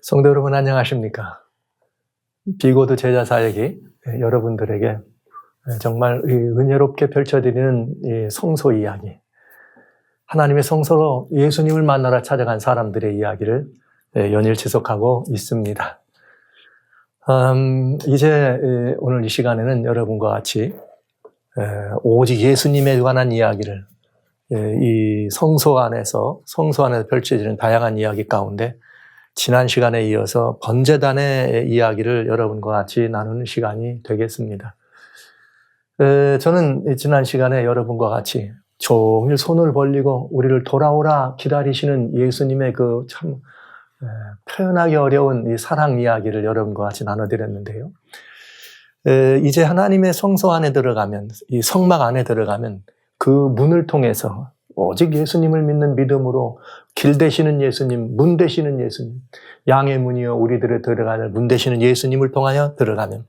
성도 여러분 안녕하십니까? 비고드 제자 사역이 여러분들에게 정말 은혜롭게 펼쳐드리는 이 성소 이야기, 하나님의 성소로 예수님을 만나러 찾아간 사람들의 이야기를 연일 지속하고 있습니다. 이제 오늘 이 시간에는 여러분과 같이 오직 예수님에 관한 이야기를 이 성소 안에서 펼쳐지는 다양한 이야기 가운데 지난 시간에 이어서 번제단의 이야기를 여러분과 같이 나누는 시간이 되겠습니다. 저는 지난 시간에 여러분과 같이 종일 손을 벌리고 우리를 돌아오라 기다리시는 예수님의 그 참 표현하기 어려운 이 사랑 이야기를 여러분과 같이 나눠드렸는데요. 이제 하나님의 성소 안에 들어가면, 이 성막 안에 들어가면 그 문을 통해서 오직 예수님을 믿는 믿음으로 길 되시는 예수님, 문 되시는 예수님, 양의 문이요 우리들의 들어가는 문 되시는 예수님을 통하여 들어가면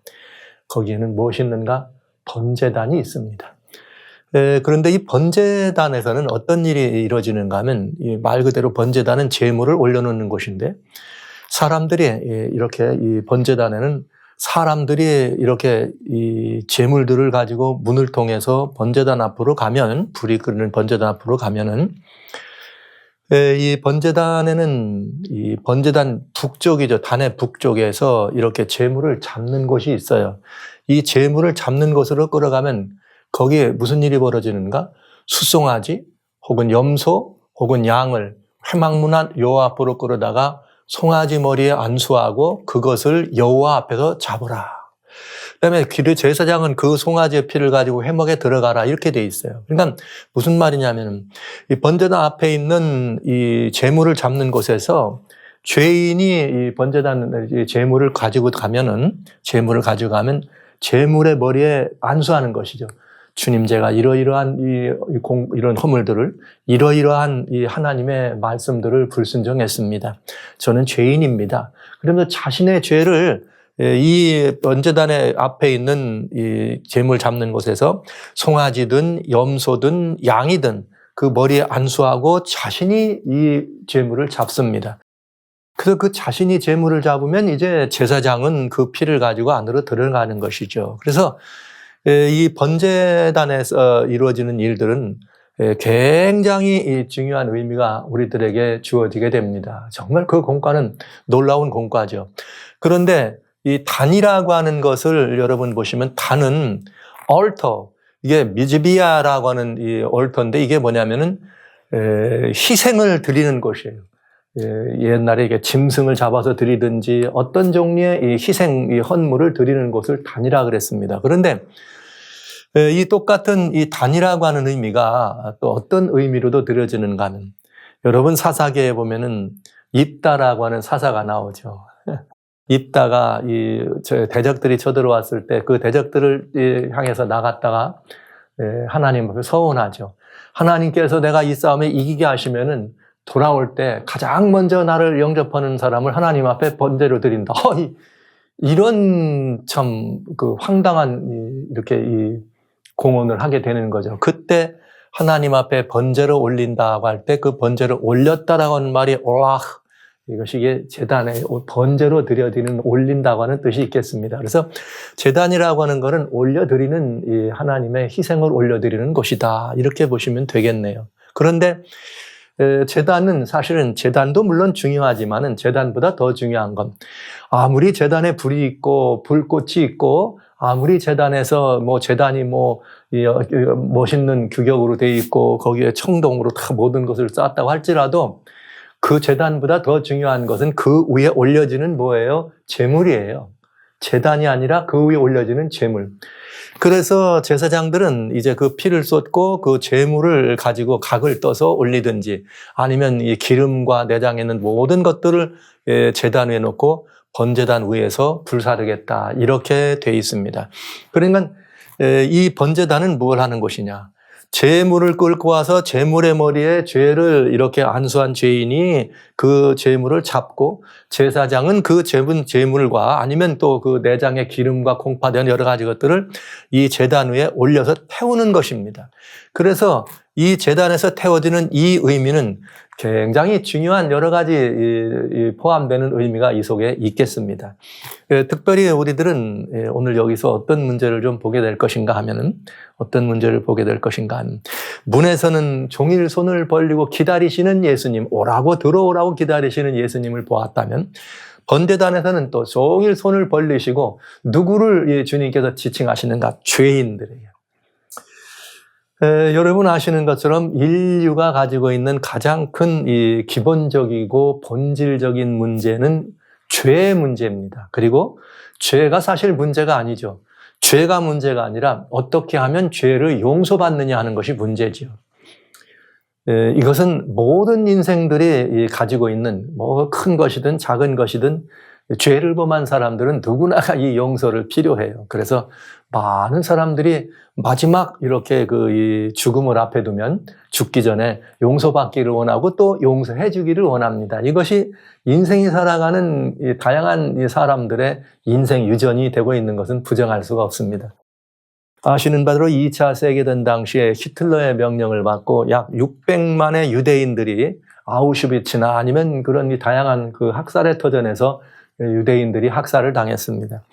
거기에는 무엇이 있는가? 번제단이 있습니다. 그런데 이 번제단에서는 어떤 일이 이루어지는가 하면 말 그대로 번제단은 제물을 올려놓는 곳인데 사람들이 이렇게 이 번제단에는 사람들이 이렇게 이 제물들을 가지고 문을 통해서 번제단 앞으로 가면, 불이 끄는 번제단 앞으로 가면은 이 번제단에는 이 번제단 북쪽이죠. 단의 북쪽에서 이렇게 제물을 잡는 곳이 있어요. 이 제물을 잡는 곳으로 끌어가면 거기에 무슨 일이 벌어지는가? 수송아지 혹은 염소 혹은 양을 회막문 여호와 앞으로 끌어다가 송아지 머리에 안수하고 그것을 여호와 앞에서 잡으라. 그다음에 제사장은 그 송아지의 피를 가지고 회막에 들어가라 이렇게 돼 있어요. 그러니까 무슨 말이냐면 이 번제단 앞에 있는 이 제물을 잡는 곳에서 죄인이 이 번제단 제물을 가지고 가면 제물의 머리에 안수하는 것이죠. 주님, 제가 이러이러한 이런 허물들을, 이러이러한 이 하나님의 말씀들을 불순종했습니다. 저는 죄인입니다. 그러면서 자신의 죄를 이 번제단의 앞에 있는 이 제물 잡는 곳에서 송아지든 염소든 양이든 그 머리에 안수하고 자신이 이 제물을 잡습니다. 그래서 그 자신이 제물을 잡으면 이제 제사장은 그 피를 가지고 안으로 들어가는 것이죠. 그래서 이 번제단에서 이루어지는 일들은 굉장히 중요한 의미가 우리들에게 주어지게 됩니다. 정말 그 공과는 놀라운 공과죠. 그런데 이 단이라고 하는 것을 여러분 보시면 단은 얼터, 이게 미즈비아라고 하는 이 얼터인데 이게 뭐냐면은 희생을 드리는 곳이에요. 옛날에 이게 짐승을 잡아서 드리든지 어떤 종류의 이 희생, 이 헌물을 드리는 곳을 단이라 그랬습니다. 그런데 이 똑같은 이 단이라고 하는 의미가 또 어떤 의미로도 드려지는가 하면 여러분 사사기에 보면은 입다라고 하는 사사가 나오죠. 입다가 이 대적들이 쳐들어왔을 때 그 대적들을 향해서 나갔다가 하나님 앞에 서원하죠. 하나님께서 내가 이 싸움에 이기게 하시면은 돌아올 때 가장 먼저 나를 영접하는 사람을 하나님 앞에 번제로 드린다. 이런 참 그 황당한 이렇게 이 공언을 하게 되는 거죠. 그때 하나님 앞에 번제를 올린다고 할 때 그 번제를 올렸다라고 하는 말이 이것이 이게 제단에 번제로 드려드리는 올린다고 하는 뜻이 있겠습니다. 그래서 제단이라고 하는 것은 올려드리는 이 하나님의 희생을 올려드리는 것이다. 이렇게 보시면 되겠네요. 그런데 제단은 사실은 제단도 물론 중요하지만은 제단보다 더 중요한 건 아무리 제단에 불이 있고 불꽃이 있고 아무리 제단에서 제단이 멋있는 규격으로 돼 있고 거기에 청동으로 다 모든 것을 쌓았다고 할지라도 그 제단보다 더 중요한 것은 그 위에 올려지는 뭐예요? 제물이에요. 제단이 아니라 그 위에 올려지는 제물. 그래서 제사장들은 이제 그 피를 쏟고 그 제물을 가지고 각을 떠서 올리든지 아니면 이 기름과 내장에 있는 모든 것들을 제단 위에 놓고 번제단 위에서 불사르겠다 이렇게 돼 있습니다. 그러니까 이 번제단은 뭘 하는 것이냐? 제물을 끌고 와서 제물의 머리에 죄를 이렇게 안수한 죄인이 그 제물을 잡고 제사장은 그 제물과 아니면 또 그 내장의 기름과 콩팥 된 여러 가지 것들을 이 제단 위에 올려서 태우는 것입니다. 그래서 이 제단에서 태워지는 이 의미는 굉장히 중요한 여러 가지 포함되는 의미가 이 속에 있겠습니다. 특별히 우리들은 오늘 여기서 어떤 문제를 좀 보게 될 것인가 하면은 어떤 문제를 보게 될 것인가 하면 문에서는 종일 손을 벌리고 기다리시는 예수님, 오라고 들어오라고 기다리시는 예수님을 보았다면 번제단에서는 또 종일 손을 벌리시고 누구를 주님께서 지칭하시는가? 죄인들이에요. 여러분 아시는 것처럼 인류가 가지고 있는 가장 큰 이 기본적이고 본질적인 문제는 죄의 문제입니다. 그리고 죄가 사실 문제가 아니죠. 죄가 문제가 아니라 어떻게 하면 죄를 용서받느냐 하는 것이 문제죠. 이것은 모든 인생들이 가지고 있는 뭐 큰 것이든 작은 것이든 죄를 범한 사람들은 누구나 이 용서를 필요해요. 그래서 많은 사람들이 마지막 이렇게 이 죽음을 앞에 두면 죽기 전에 용서받기를 원하고 또 용서해 주기를 원합니다. 이것이 인생이 살아가는 다양한 사람들의 인생 유전이 되고 있는 것은 부정할 수가 없습니다. 아시는 바대로 2차 세계대전 당시에 히틀러의 명령을 받고 약 600만의 유대인들이 아우슈비츠나 아니면 그런 다양한 그 학살의 터전에서 유대인들이 학살을 당했습니다.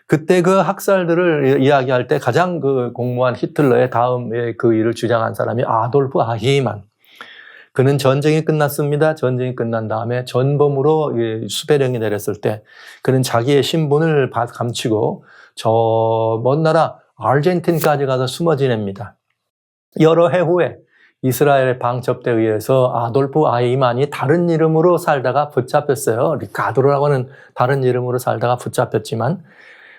그때 그 학살들을 이야기할 때 가장 그 공모한 히틀러의 다음에 그 일을 주장한 사람이 아돌프 아히만. 그는 전쟁이 끝났습니다. 전쟁이 끝난 다음에 전범으로 수배령이 내렸을 때 그는 자기의 신분을 감추고 저 먼 나라 아르헨틴까지 가서 숨어 지냅니다. 여러 해 후에 이스라엘의 방첩대에 의해서 아돌프 아히만이 다른 이름으로 살다가 붙잡혔어요. 리카도라고 하는 다른 이름으로 살다가 붙잡혔지만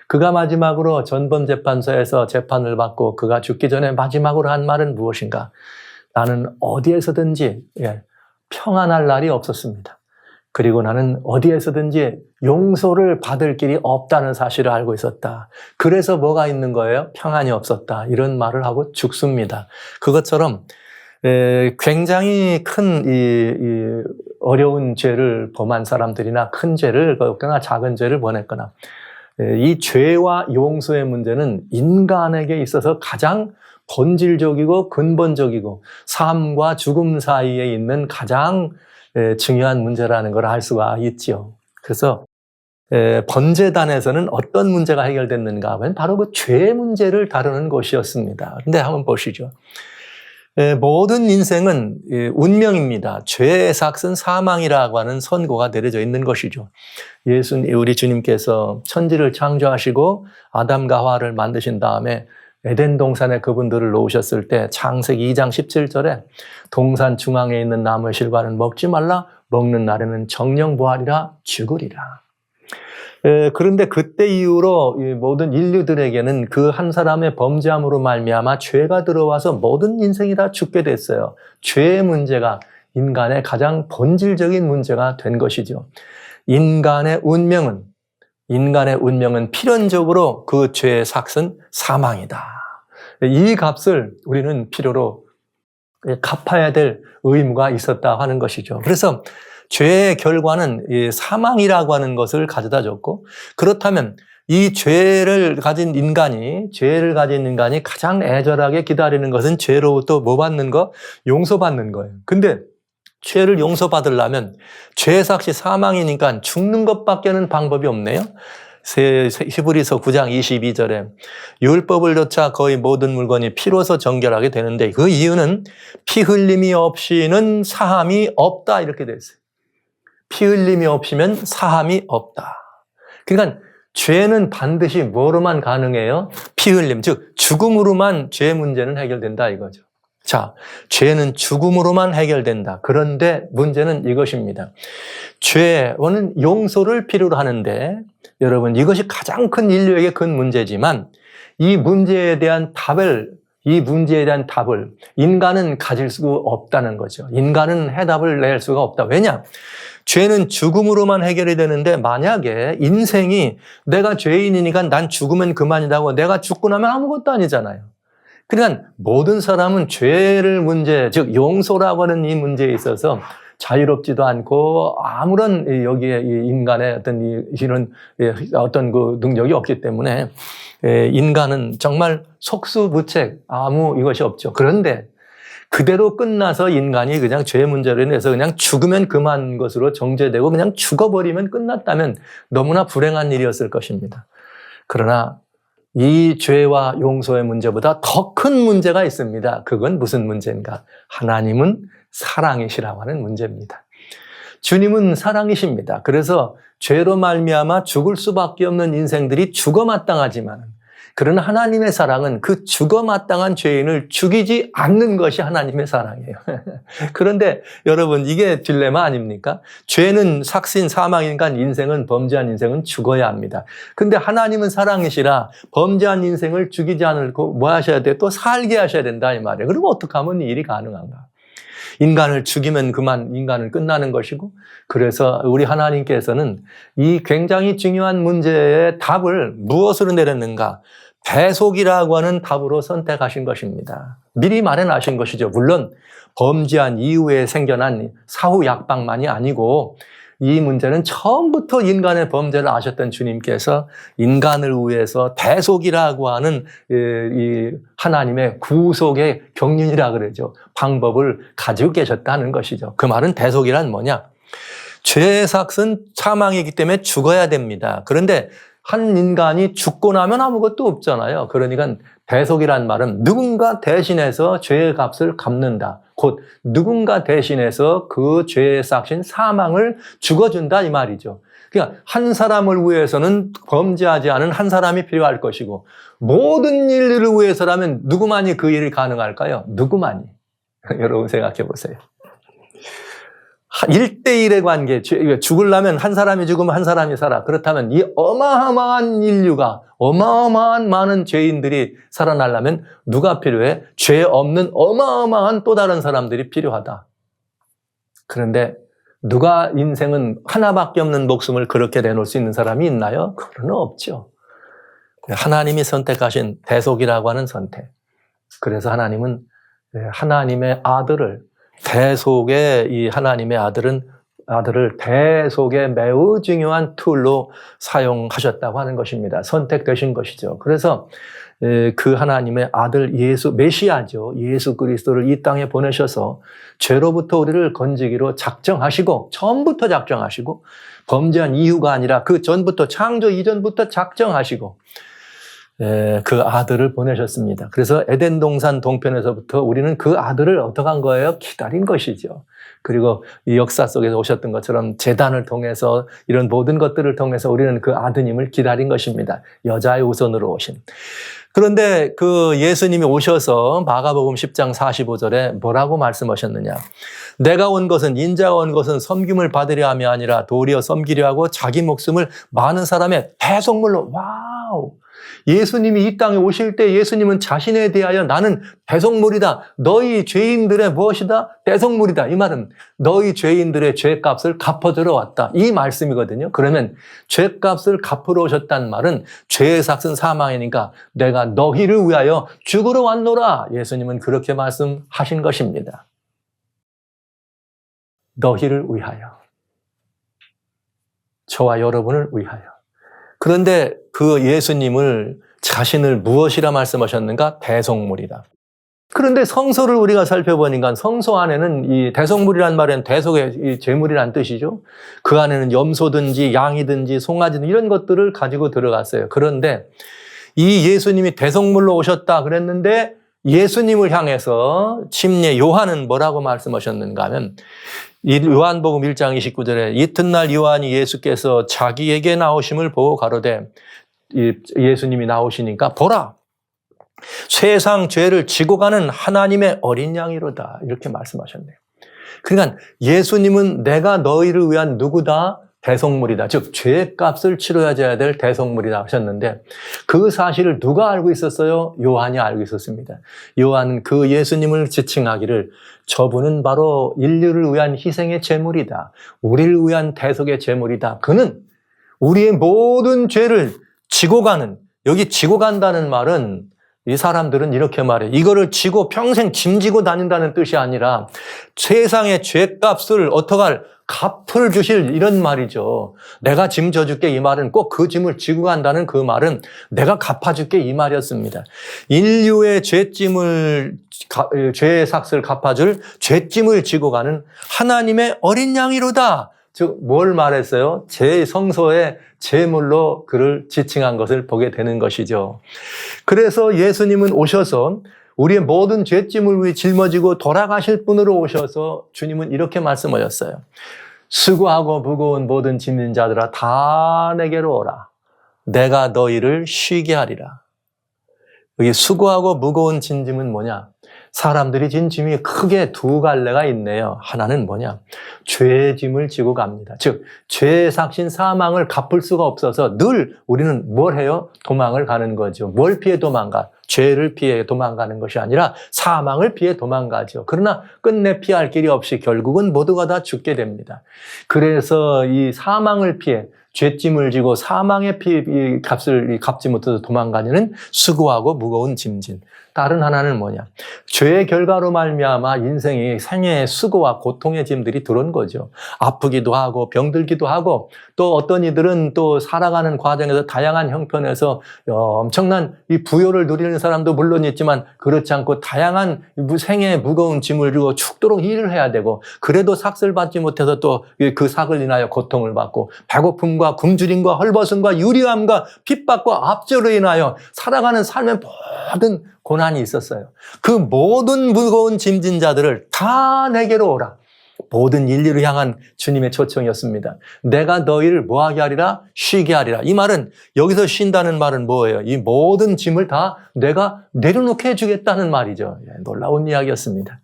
그가 마지막으로 전범재판소에서 재판을 받고 그가 죽기 전에 마지막으로 한 말은 무엇인가? 나는 어디에서든지 평안할 날이 없었습니다. 그리고 나는 어디에서든지 용서를 받을 길이 없다는 사실을 알고 있었다. 그래서 뭐가 있는 거예요? 평안이 없었다. 이런 말을 하고 죽습니다. 그것처럼 굉장히 큰 어려운 죄를 범한 사람들이나 큰 죄를 범했거나 작은 죄를 범했거나 이 죄와 용서의 문제는 인간에게 있어서 가장 본질적이고 근본적이고 삶과 죽음 사이에 있는 가장 중요한 문제라는 걸 알 수가 있죠. 그래서 번제단에서는 어떤 문제가 해결됐는가 하면 바로 그 죄 문제를 다루는 곳이었습니다. 그런데 한번 보시죠. 모든 인생은 운명입니다. 죄의 삭은 사망이라고 하는 선고가 내려져 있는 것이죠. 우리 주님께서 천지를 창조하시고 아담과 하와를 만드신 다음에 에덴 동산에 그분들을 놓으셨을 때 창세기 2장 17절에 동산 중앙에 있는 나무의 실과는 먹지 말라. 먹는 날에는 정령부활이라 죽으리라. 그런데 그때 이후로 모든 인류들에게는 그 한 사람의 범죄함으로 말미암아 죄가 들어와서 모든 인생이 다 죽게 됐어요. 죄의 문제가 인간의 가장 본질적인 문제가 된 것이죠. 인간의 운명은 필연적으로 그 죄의 삭은 사망이다. 이 값을 우리는 필요로 갚아야 될 의무가 있었다 하는 것이죠. 그래서 죄의 결과는 사망이라고 하는 것을 가져다 줬고, 그렇다면 이 죄를 가진 인간이 가장 애절하게 기다리는 것은 죄로부터 뭐 받는 거? 용서받는 거예요. 근데 죄를 용서받으려면 죄의 삭이 사망이니까 죽는 것밖에는 방법이 없네요. 히브리서 9장 22절에 율법을 좇아 거의 모든 물건이 피로서 정결하게 되는데 그 이유는 피 흘림이 없이는 사함이 없다 이렇게 돼 있어요. 피 흘림이 없이면 사함이 없다. 그러니까 죄는 반드시 뭐로만 가능해요? 피 흘림, 즉 죽음으로만 죄 문제는 해결된다 이거죠. 자, 죄는 죽음으로만 해결된다. 그런데 문제는 이것입니다. 죄는 용서를 필요로 하는데 여러분 이것이 가장 큰 인류에게 큰 문제지만 이 문제에 대한 답을 인간은 가질 수가 없다는 거죠. 인간은 해답을 낼 수가 없다. 왜냐? 죄는 죽음으로만 해결이 되는데 만약에 인생이 내가 죄인이니까 난 죽으면 그만이라고 내가 죽고 나면 아무것도 아니잖아요. 그러니까 모든 사람은 죄를 문제, 즉 용서라고 하는 이 문제에 있어서 자유롭지도 않고 아무런 여기에 인간의 이런 어떤 그 능력이 없기 때문에 인간은 정말 속수무책 아무 이것이 없죠. 그런데 그대로 끝나서 인간이 그냥 죄 문제로 인해서 그냥 죽으면 그만 것으로 정죄되고 그냥 죽어버리면 끝났다면 너무나 불행한 일이었을 것입니다. 그러나 이 죄와 용서의 문제보다 더 큰 문제가 있습니다. 그건 무슨 문제인가? 하나님은 사랑이시라고 하는 문제입니다. 주님은 사랑이십니다. 그래서 죄로 말미암아 죽을 수밖에 없는 인생들이 죽어 마땅하지만 그러나 하나님의 사랑은 그 죽어 마땅한 죄인을 죽이지 않는 것이 하나님의 사랑이에요. 그런데 여러분 이게 딜레마 아닙니까? 죄는 삭신 사망이니까 인생은 범죄한 인생은 죽어야 합니다. 근데 하나님은 사랑이시라 범죄한 인생을 죽이지 않고 뭐 하셔야 돼요? 또 살게 하셔야 된다 이 말이에요. 그럼 어떻게 하면 이 일이 가능한가? 인간을 죽이면 그만 인간은 끝나는 것이고 그래서 우리 하나님께서는 이 굉장히 중요한 문제의 답을 무엇으로 내렸는가? 대속이라고 하는 답으로 선택하신 것입니다. 미리 마련하신 것이죠. 물론 범죄한 이후에 생겨난 사후 약방만이 아니고 이 문제는 처음부터 인간의 범죄를 아셨던 주님께서 인간을 위해서 대속이라고 하는 이 하나님의 구속의 경륜이라 그러죠. 방법을 가지고 계셨다는 것이죠. 그 말은 대속이란 뭐냐? 죄의 삭은 사망이기 때문에 죽어야 됩니다. 그런데 한 인간이 죽고 나면 아무것도 없잖아요. 그러니까 대속이란 말은 누군가 대신해서 죄의 값을 갚는다. 곧 누군가 대신해서 그 죄의 삭신 사망을 죽어준다 이 말이죠. 그러니까 한 사람을 위해서는 범죄하지 않은 한 사람이 필요할 것이고 모든 일들을 위해서라면 누구만이 그 일이 가능할까요? 누구만이? 여러분 생각해 보세요. 1대1의 관계, 죽으려면 한 사람이 죽으면 한 사람이 살아. 그렇다면 이 어마어마한 인류가, 어마어마한 많은 죄인들이 살아나려면 누가 필요해? 죄 없는 어마어마한 또 다른 사람들이 필요하다. 그런데 누가 인생은 하나밖에 없는 목숨을 그렇게 내놓을 수 있는 사람이 있나요? 그건 없죠. 하나님이 선택하신 대속이라고 하는 선택. 그래서 하나님은 하나님의 아들을 대속의 이 하나님의 아들을 대속의 매우 중요한 툴로 사용하셨다고 하는 것입니다. 선택되신 것이죠. 그래서 그 하나님의 아들 예수, 메시아죠. 예수 그리스도를 이 땅에 보내셔서 죄로부터 우리를 건지기로 작정하시고 처음부터 작정하시고 범죄한 이유가 아니라 그 전부터 창조 이전부터 작정하시고 그 아들을 보내셨습니다. 그래서 에덴 동산 동편에서부터 우리는 그 아들을 어떻게 한 거예요? 기다린 것이죠. 그리고 이 역사 속에서 오셨던 것처럼 제단을 통해서 이런 모든 것들을 통해서 우리는 그 아드님을 기다린 것입니다. 여자의 우선으로 오신. 그런데 그 예수님이 오셔서 마가복음 10장 45절에 뭐라고 말씀하셨느냐? 내가 온 것은 인자가 온 것은 섬김을 받으려 함이 아니라 도리어 섬기려 하고 자기 목숨을 많은 사람의 대속물로. 와우! 예수님이 이 땅에 오실 때 예수님은 자신에 대하여 나는 대속물이다. 너희 죄인들의 무엇이다? 대속물이다. 이 말은 너희 죄인들의 죄값을 갚아주러 왔다. 이 말씀이거든요. 그러면 죄값을 갚으러 오셨다는 말은 죄의 삭은 사망이니까 내가 너희를 위하여 죽으러 왔노라. 예수님은 그렇게 말씀하신 것입니다. 너희를 위하여. 저와 여러분을 위하여. 그런데 그 예수님을 자신을 무엇이라 말씀하셨는가? 대속물이다. 그런데 성소를 우리가 살펴보니까 성소 안에는 이 대속물이란 말은 대속의 이 제물이란 뜻이죠. 그 안에는 염소든지 양이든지 송아지든 이런 것들을 가지고 들어갔어요. 그런데 이 예수님이 대속물로 오셨다 그랬는데 예수님을 향해서 침례 요한은 뭐라고 말씀하셨는가 하면 요한복음 1장 29절에 이튿날 요한이 예수께서 자기에게 나오심을 보고 가로되 예수님이 나오시니까 보라 세상 죄를 지고 가는 하나님의 어린 양이로다 이렇게 말씀하셨네요. 그러니까 예수님은 내가 너희를 위한 누구다? 대속물이다. 즉 죄값을 치러야 될 대속물이다 하셨는데 그 사실을 누가 알고 있었어요? 요한이 알고 있었습니다. 요한은 그 예수님을 지칭하기를 저분은 바로 인류를 위한 희생의 제물이다. 우리를 위한 대속의 제물이다. 그는 우리의 모든 죄를 지고 가는, 여기 지고 간다는 말은 이 사람들은 이렇게 말해. 이거를 지고 평생 짐지고 다닌다는 뜻이 아니라 세상의 죄값을 어떡할 갚을 주실 이런 말이죠. 내가 짐 져줄게 이 말은 꼭 그 짐을 지고 간다는 그 말은 내가 갚아줄게 이 말이었습니다. 인류의 죄짐을 죄의 삭을 갚아줄 죄짐을 지고 가는 하나님의 어린 양이로다. 즉, 뭘 말했어요? 제 성소의 제물로 그를 지칭한 것을 보게 되는 것이죠. 그래서 예수님은 오셔서 우리의 모든 죄짐을 위해 짊어지고 돌아가실 분으로 오셔서 주님은 이렇게 말씀하셨어요. 수고하고 무거운 모든 짐진 자들아 다 내게로 오라. 내가 너희를 쉬게 하리라. 여기 수고하고 무거운 짐은 뭐냐? 사람들이 진 짐이 크게 두 갈래가 있네요. 하나는 뭐냐? 죄의 짐을 지고 갑니다. 즉, 죄의 삭신 사망을 갚을 수가 없어서 늘 우리는 뭘 해요? 도망을 가는 거죠. 뭘 피해 도망가? 죄를 피해 도망가는 것이 아니라 사망을 피해 도망가죠. 그러나 끝내 피할 길이 없이 결국은 모두가 다 죽게 됩니다. 그래서 이 사망을 피해 죄짐을 지고 사망의 값을 갚지 못해서 도망가려는 수고하고 무거운 짐진. 다른 하나는 뭐냐? 죄의 결과로 말미암아 인생이 생애의 수고와 고통의 짐들이 들어온 거죠. 아프기도 하고 병들기도 하고 또 어떤 이들은 또 살아가는 과정에서 다양한 형편에서 엄청난 이 부요를 누리는 사람도 물론 있지만 그렇지 않고 다양한 생애의 무거운 짐을 지고 죽도록 일을 해야 되고 그래도 삭을 받지 못해서 또 그 삭을 인하여 고통을 받고 배고픔과 굶주림과 헐벗음과 유리함과 핍박과 압제로 인하여 살아가는 삶의 모든 고난이 있었어요. 그 모든 무거운 짐진 자들을 다 내게로 오라. 모든 인류를 향한 주님의 초청이었습니다. 내가 너희를 뭐하게 하리라? 쉬게 하리라. 이 말은 여기서 쉰다는 말은 뭐예요? 이 모든 짐을 다 내가 내려놓게 해주겠다는 말이죠. 놀라운 이야기였습니다.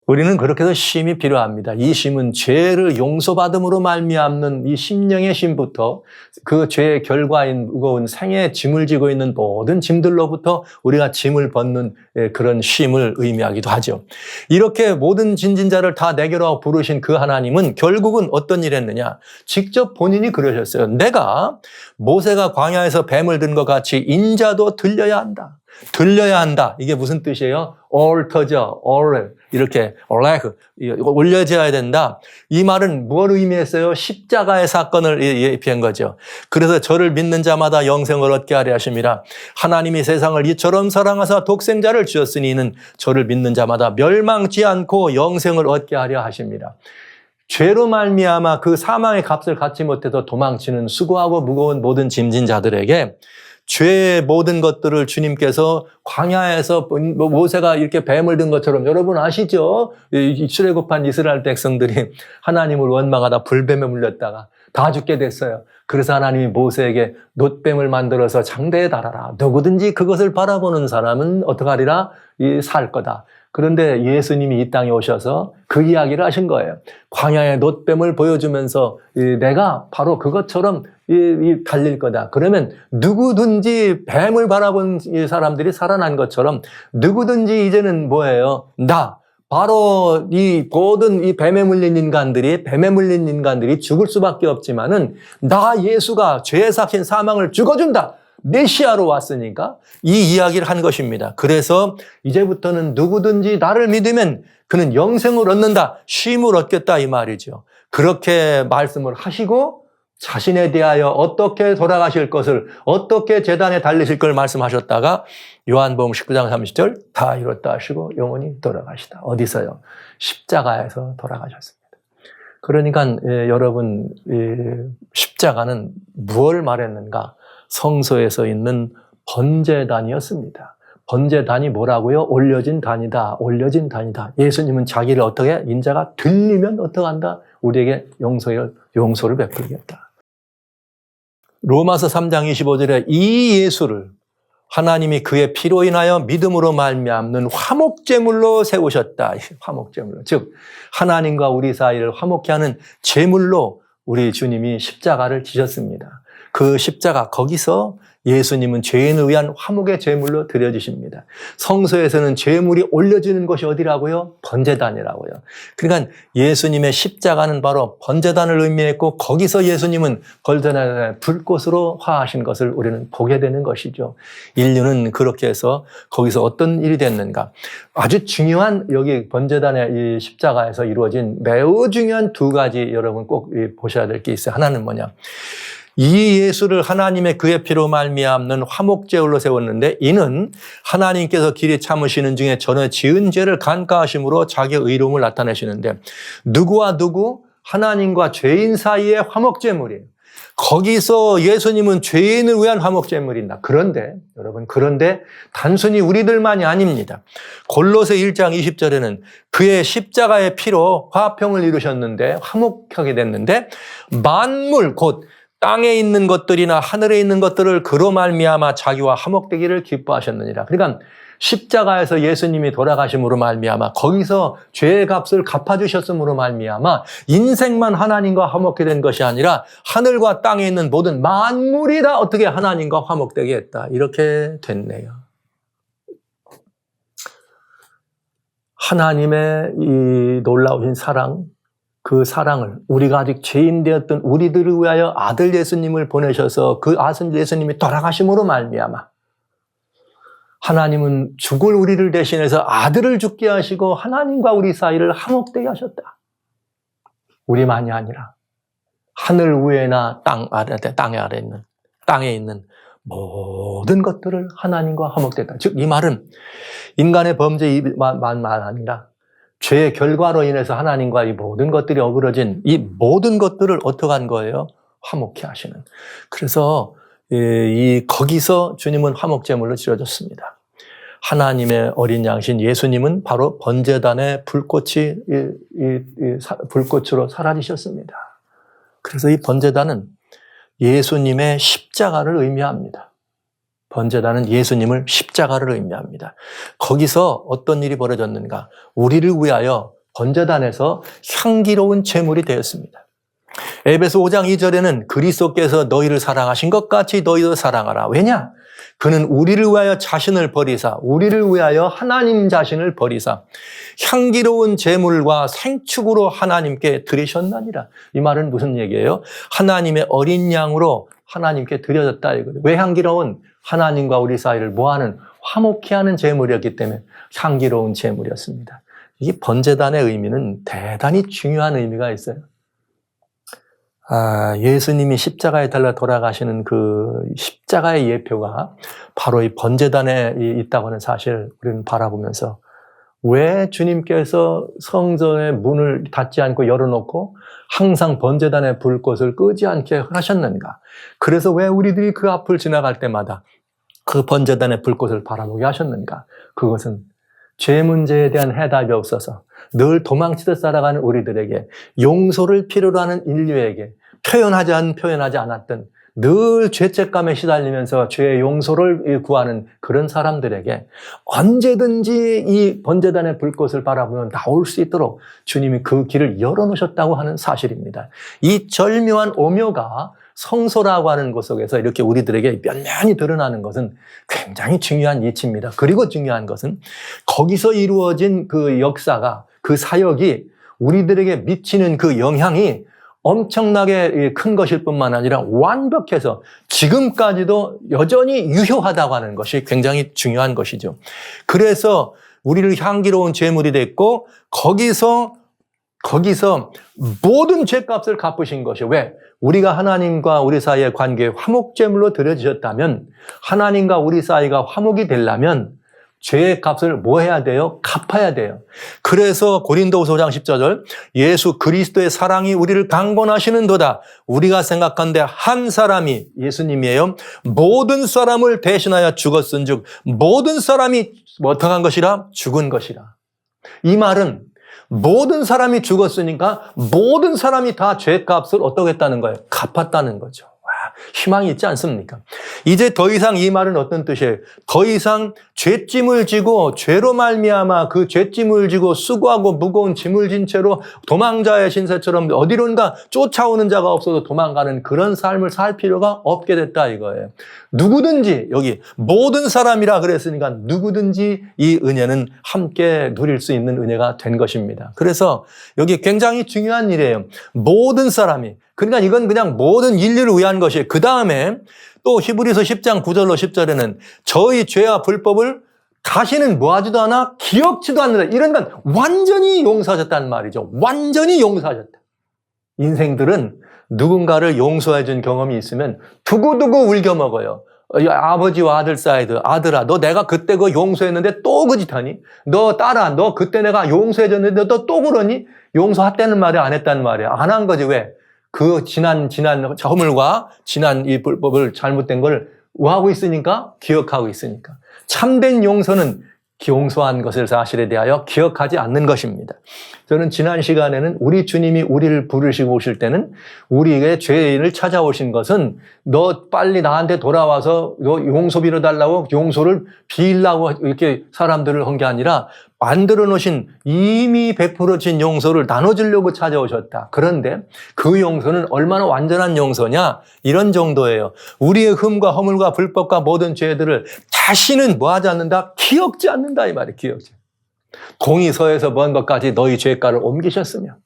우리는 그렇게 해서 쉼이 필요합니다. 이 쉼은 죄를 용서받음으로 말미암는 이 심령의 쉼부터 그 죄의 결과인 무거운 생애의 짐을 지고 있는 모든 짐들로부터 우리가 짐을 벗는 그런 쉼을 의미하기도 하죠. 이렇게 모든 짐진자를 다 내게로 부르신 그 하나님은 결국은 어떤 일을 했느냐? 직접 본인이 그러셨어요. 내가 모세가 광야에서 뱀을 든 것 같이 인자도 들려야 한다. 들려야 한다. 이게 무슨 뜻이에요? alter죠. 이렇게 올려져야 된다. 이 말은 뭘 의미했어요? 십자가의 사건을 예표한 거죠. 그래서 저를 믿는 자마다 영생을 얻게 하려 하심이라. 하나님이 세상을 이처럼 사랑하사 독생자를 주었으니 이는 저를 믿는 자마다 멸망치 않고 영생을 얻게 하려 하십니다. 죄로 말미암아 그 사망의 값을 갖지 못해서 도망치는 수고하고 무거운 모든 짐진 자들에게 죄의 모든 것들을 주님께서 광야에서 모세가 이렇게 뱀을 든 것처럼 여러분 아시죠? 출애굽한 이스라엘 백성들이 하나님을 원망하다 불뱀에 물렸다가 다 죽게 됐어요. 그래서 하나님이 모세에게 놋뱀을 만들어서 장대에 달아라. 누구든지 그것을 바라보는 사람은 어떡하리라? 살 거다. 그런데 예수님이 이 땅에 오셔서 그 이야기를 하신 거예요. 광야의 놋뱀을 보여주면서 내가 바로 그것처럼 달릴 거다. 그러면 누구든지 뱀을 바라본 사람들이 살아난 것처럼 누구든지 이제는 뭐예요? 바로 이 모든 이 뱀에 물린 인간들이 죽을 수밖에 없지만은 예수가 죄의 삭힌 사망을 죽어준다. 메시아로 왔으니까 이 이야기를 한 것입니다. 그래서 이제부터는 누구든지 나를 믿으면 그는 영생을 얻는다. 쉼을 얻겠다 이 말이죠. 그렇게 말씀을 하시고 자신에 대하여 어떻게 돌아가실 것을 어떻게 제단에 달리실 걸 말씀하셨다가 요한복음 19장 30절 다 이뤘다 하시고 영원히 돌아가시다. 어디서요? 십자가에서 돌아가셨습니다. 그러니까 여러분 십자가는 무엇을 말했는가? 성소에서 있는 번제단이었습니다. 번제단이 뭐라고요? 올려진 단이다. 올려진 단이다. 예수님은 자기를 어떻게 인자가 들리면 어떡한다? 우리에게 용서를 베풀겠다. 로마서 3장 25절에 이 예수를 하나님이 그의 피로 인하여 믿음으로 말미암는 화목제물로 세우셨다. 화목제물로. 즉 하나님과 우리 사이를 화목케 하는 제물로 우리 주님이 십자가를 지셨습니다. 그 십자가 거기서 예수님은 죄인을 위한 화목의 제물로 드려주십니다. 성소에서는 제물이 올려지는 것이 어디라고요? 번제단이라고요. 그러니까 예수님의 십자가는 바로 번제단을 의미했고 거기서 예수님은 번제단의 불꽃으로 화하신 것을 우리는 보게 되는 것이죠. 인류는 그렇게 해서 거기서 어떤 일이 됐는가? 아주 중요한 여기 번제단의 이 십자가에서 이루어진 매우 중요한 두 가지 여러분 꼭 보셔야 될 게 있어요. 하나는 뭐냐? 이 예수를 하나님의 그의 피로 말미암는 화목제물로 세웠는데 이는 하나님께서 길이 참으시는 중에 전에 지은 죄를 간과하심으로 자기의 의로움을 나타내시는데 누구와 누구? 하나님과 죄인 사이의 화목제물이에요. 거기서 예수님은 죄인을 위한 화목제물이다. 그런데 여러분 단순히 우리들만이 아닙니다. 골로새 1장 20절에는 그의 십자가의 피로 화평을 이루셨는데 화목하게 됐는데 만물 곧 땅에 있는 것들이나 하늘에 있는 것들을 그로 말미암아 자기와 화목되기를 기뻐하셨느니라. 그러니까 십자가에서 예수님이 돌아가심으로 말미암아 거기서 죄의 값을 갚아주셨음으로 말미암아 인생만 하나님과 화목게 된 것이 아니라 하늘과 땅에 있는 모든 만물이 다 어떻게 하나님과 화목되게 했다. 이렇게 됐네요. 하나님의 이 놀라우신 사랑, 그 사랑을 우리가 아직 죄인 되었던 우리들을 위하여 아들 예수님을 보내셔서 그 아들 예수님이 돌아가심으로 말미암아 하나님은 죽을 우리를 대신해서 아들을 죽게 하시고 하나님과 우리 사이를 화목되게 하셨다. 우리만이 아니라 하늘 위에나 땅에 있는 모든 것들을 하나님과 화목됐다. 즉 이 말은 인간의 범죄만 아니라 죄의 결과로 인해서 하나님과 이 모든 것들이 어그러진 이 모든 것들을 어떻게 한 거예요? 화목케 하시는. 그래서 거기서 주님은 화목제물로 치러졌습니다. 하나님의 어린 양신 예수님은 바로 번제단의 불꽃으로 사라지셨습니다. 그래서 이 번제단은 예수님의 십자가를 의미합니다. 번제단은 예수님을 십자가를 의미합니다. 거기서 어떤 일이 벌어졌는가? 우리를 위하여 번제단에서 향기로운 제물이 되었습니다. 에베소 5장 2절에는 그리스도께서 너희를 사랑하신 것 같이 너희도 사랑하라. 왜냐? 그는 우리를 위하여 자신을 버리사 우리를 위하여 하나님 자신을 버리사 향기로운 제물과 생축으로 하나님께 드리셨나니라. 이 말은 무슨 얘기예요? 하나님의 어린 양으로 하나님께 드려졌다 이거예요. 왜 향기로운? 하나님과 우리 사이를 뭐하는? 화목케 하는 제물이었기 때문에 향기로운 제물이었습니다. 이 번제단의 의미는 대단히 중요한 의미가 있어요. 예수님이 십자가에 달려 돌아가시는 그 십자가의 예표가 바로 이 번제단에 있다고 하는 사실을 우리는 바라보면서 왜 주님께서 성전의 문을 닫지 않고 열어놓고 항상 번제단의 불꽃을 끄지 않게 하셨는가? 그래서 왜 우리들이 그 앞을 지나갈 때마다 그 번제단의 불꽃을 바라보게 하셨는가? 그것은 죄 문제에 대한 해답이 없어서 늘 도망치듯 살아가는 우리들에게 용서를 필요로 하는 인류에게 표현하지 않았던 늘 죄책감에 시달리면서 죄의 용서를 구하는 그런 사람들에게 언제든지 이 번제단의 불꽃을 바라보면 나올 수 있도록 주님이 그 길을 열어놓으셨다고 하는 사실입니다. 이 절묘한 오묘가 성소라고 하는 곳 속에서 이렇게 우리들에게 면면히 드러나는 것은 굉장히 중요한 이치입니다. 그리고 중요한 것은 거기서 이루어진 그 역사가, 그 사역이 우리들에게 미치는 그 영향이 엄청나게 큰 것일 뿐만 아니라 완벽해서 지금까지도 여전히 유효하다고 하는 것이 굉장히 중요한 것이죠. 그래서 우리를 향기로운 제물이 됐고 거기서 모든 죄값을 갚으신 것이 왜? 우리가 하나님과 우리 사이의 관계에 화목제물로 드려지셨다면 하나님과 우리 사이가 화목이 되려면 죄의 값을 뭐 해야 돼요? 갚아야 돼요. 그래서 고린도후서 5장 14절 예수 그리스도의 사랑이 우리를 강권하시는도다. 우리가 생각한데 한 사람이 예수님이에요. 모든 사람을 대신하여 죽었은즉 모든 사람이 어떻게 한 것이라? 죽은 것이라. 이 말은 모든 사람이 죽었으니까 모든 사람이 다 죄값을 어떻게 했다는 거예요? 갚았다는 거죠. 희망이 있지 않습니까? 이제 더 이상 이 말은 어떤 뜻이에요? 더 이상 죄짐을 지고 죄로 말미암아 그 죄짐을 지고 수고하고 무거운 짐을 진 채로 도망자의 신세처럼 어디론가 쫓아오는 자가 없어도 도망가는 그런 삶을 살 필요가 없게 됐다 이거예요. 누구든지 여기 모든 사람이라 그랬으니까 누구든지 이 은혜는 함께 누릴 수 있는 은혜가 된 것입니다. 그래서 여기 굉장히 중요한 일이에요. 모든 사람이 그러니까 이건 그냥 모든 인류를 위한 것이에요. 그 다음에 또 히브리서 10장 9절로 10절에는 저희 죄와 불법을 다시는 뭐하지도 않아 기억지도 않는다. 이런 건 완전히 용서하셨다는 말이죠. 완전히 용서하셨다. 인생들은 누군가를 용서해 준 경험이 있으면 두고두고 울겨 먹어요. 아버지와 아들 사이드, 아들아, 너 내가 그때 그 용서했는데 또 그 짓하니? 너 딸아, 너 그때 내가 용서해줬는데 너 또 그러니? 용서했다는 말이 안 했다는 말이야. 안 한 거지, 왜? 그 지난 허물과 지난 이 불법을 잘못된 걸 뭐하고 있으니까? 기억하고 있으니까. 참된 용서는 용서한 것을 사실에 대하여 기억하지 않는 것입니다. 저는 지난 시간에는 우리 주님이 우리를 부르시고 오실 때는 우리에게 죄인을 찾아오신 것은 너 빨리 나한테 돌아와서 너 용서 빌어달라고 용서를 빌라고 이렇게 사람들을 한 게 아니라 만들어 놓으신 이미 베풀어진 용서를 나눠주려고 찾아오셨다. 그런데 그 용서는 얼마나 완전한 용서냐? 이런 정도예요. 우리의 흠과 허물과 불법과 모든 죄들을 다시는 뭐하지 않는다? 기억지 않는다 이 말이에요. 기억지. 공이 서에서 먼 것까지 너희 죄가를 옮기셨으며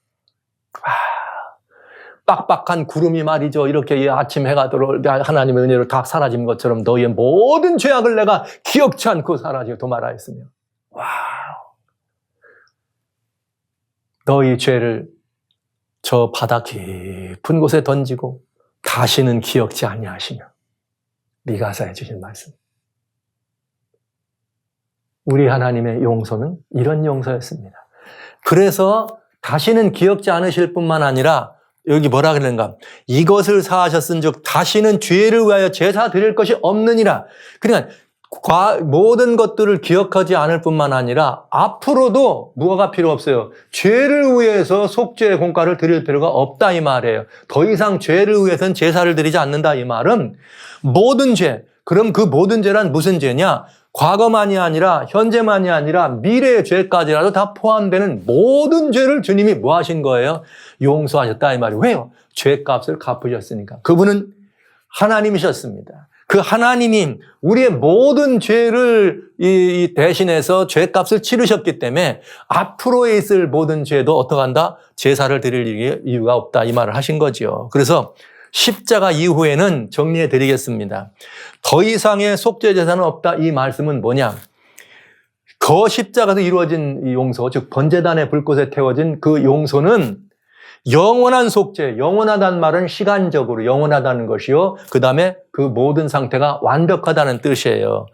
빡빡한 구름이 말이죠. 이렇게 아침 해가 들어올 때 하나님의 은혜로 다 사라진 것처럼 너희의 모든 죄악을 내가 기억지 않고 사라지고 도말하였으며 너희 죄를 저 바다 깊은 곳에 던지고 다시는 기억지 아니하시며 미가서에 주신 말씀. 우리 하나님의 용서는 이런 용서였습니다. 그래서 다시는 기억지 않으실 뿐만 아니라 여기 뭐라 그러는가? 이것을 사하셨은즉 다시는 죄를 위하여 제사 드릴 것이 없느니라. 그러니까 모든 것들을 기억하지 않을 뿐만 아니라 앞으로도 무엇가 필요 없어요. 죄를 위해서 속죄의 공과를 드릴 필요가 없다 이 말이에요. 더 이상 죄를 위해서는 제사를 드리지 않는다 이 말은 모든 죄. 그럼 그 모든 죄란 무슨 죄냐? 과거만이 아니라 현재만이 아니라 미래의 죄까지라도 다 포함되는 모든 죄를 주님이 뭐 하신 거예요? 용서하셨다 이 말이에요. 왜요? 죄값을 갚으셨으니까. 그분은 하나님이셨습니다. 그 하나님이 우리의 모든 죄를 대신해서 죄값을 치르셨기 때문에 앞으로에 있을 모든 죄도 어떻게 한다? 제사를 드릴 이유가 없다 이 말을 하신 거죠. 그래서 십자가 이후에는 정리해 드리겠습니다. 더 이상의 속죄 제사는 없다 이 말씀은 뭐냐? 그 십자가에서 이루어진 이 용서, 즉 번제단의 불꽃에 태워진 그 용서는 영원한 속죄, 영원하다는 말은 시간적으로 영원하다는 것이요. 그 다음에 그 모든 상태가 완벽하다는 뜻이에요.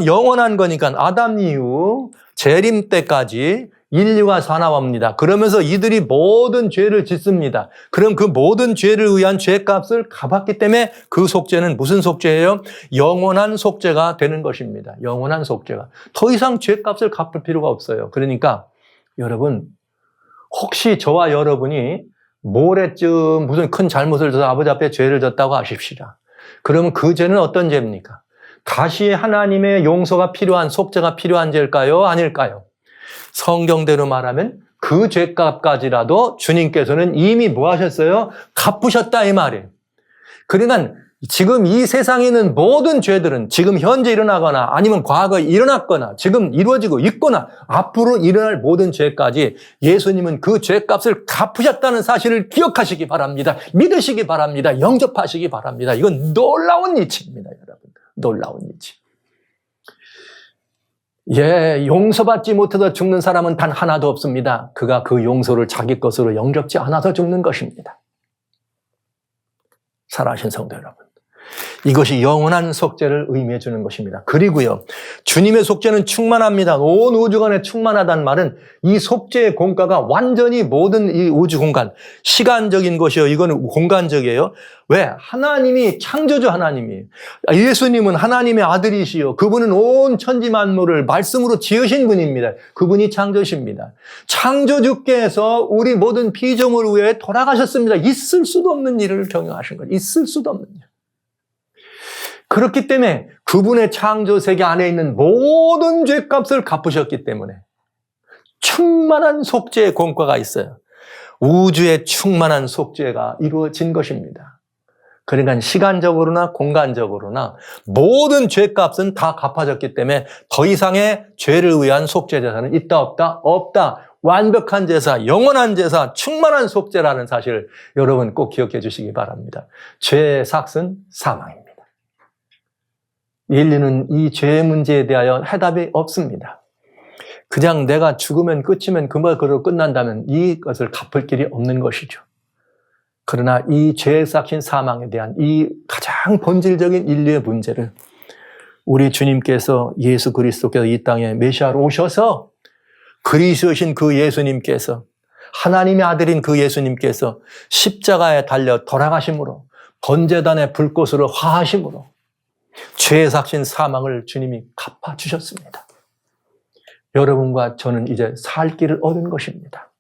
영원한 거니까 아담 이후 재림 때까지 인류가 사나워합니다. 그러면서 이들이 모든 죄를 짓습니다. 그럼 그 모든 죄를 위한 죄값을 갚았기 때문에 그 속죄는 무슨 속죄예요? 영원한 속죄가 되는 것입니다. 영원한 속죄가. 더 이상 죄값을 갚을 필요가 없어요. 그러니까 여러분 혹시 저와 여러분이 모레쯤 무슨 큰 잘못을 져서 아버지 앞에 죄를 졌다고 하십시다. 그러면 그 죄는 어떤 죄입니까? 다시 하나님의 용서가 필요한 속죄가 필요한 죄일까요? 아닐까요? 성경대로 말하면 그 죄값까지라도 주님께서는 이미 뭐 하셨어요? 갚으셨다 이 말이에요. 그러니까 지금 이 세상에 있는 모든 죄들은 지금 현재 일어나거나 아니면 과거에 일어났거나 지금 이루어지고 있거나 앞으로 일어날 모든 죄까지 예수님은 그 죄값을 갚으셨다는 사실을 기억하시기 바랍니다. 믿으시기 바랍니다. 영접하시기 바랍니다. 이건 놀라운 이치입니다, 여러분. 놀라운 이치. 용서받지 못해서 죽는 사람은 단 하나도 없습니다. 그가 그 용서를 자기 것으로 영접지 않아서 죽는 것입니다. 살아계신 성도 여러분. 이것이 영원한 속죄를 의미해 주는 것입니다. 그리고요, 주님의 속죄는 충만합니다. 온 우주간에 충만하다는 말은 이 속죄의 공과가 완전히 모든 이 우주 공간, 시간적인 것이요. 이거는 공간적이에요. 왜? 하나님이 창조주 하나님이. 예수님은 하나님의 아들이시요. 그분은 온 천지 만물을 말씀으로 지으신 분입니다. 그분이 창조십니다. 창조주께서 우리 모든 피조물을 위해 돌아가셨습니다. 있을 수도 없는 일을 경영하신 거죠. 있을 수도 없는 일. 그렇기 때문에 그분의 창조 세계 안에 있는 모든 죄값을 갚으셨기 때문에 충만한 속죄의 공과가 있어요. 우주의 충만한 속죄가 이루어진 것입니다. 그러니까 시간적으로나 공간적으로나 모든 죄값은 다 갚아졌기 때문에 더 이상의 죄를 위한 속죄 제사는 있다 없다? 없다. 완벽한 제사, 영원한 제사, 충만한 속죄라는 사실을 여러분 꼭 기억해 주시기 바랍니다. 죄의 삭은 사망입니다. 인류는 이 죄의 문제에 대하여 해답이 없습니다. 그냥 내가 죽으면 끝이면 그걸로 끝난다면 이것을 갚을 길이 없는 것이죠. 그러나 이 죄에 삭힌 사망에 대한 이 가장 본질적인 인류의 문제를 우리 주님께서 예수 그리스도께서 이 땅에 메시아로 오셔서 그리스도신 그 예수님께서 하나님의 아들인 그 예수님께서 십자가에 달려 돌아가심으로 번제단의 불꽃으로 화하심으로 죄에 삭힌 사망을 주님이 갚아주셨습니다. 여러분과 저는 이제 살 길을 얻은 것입니다.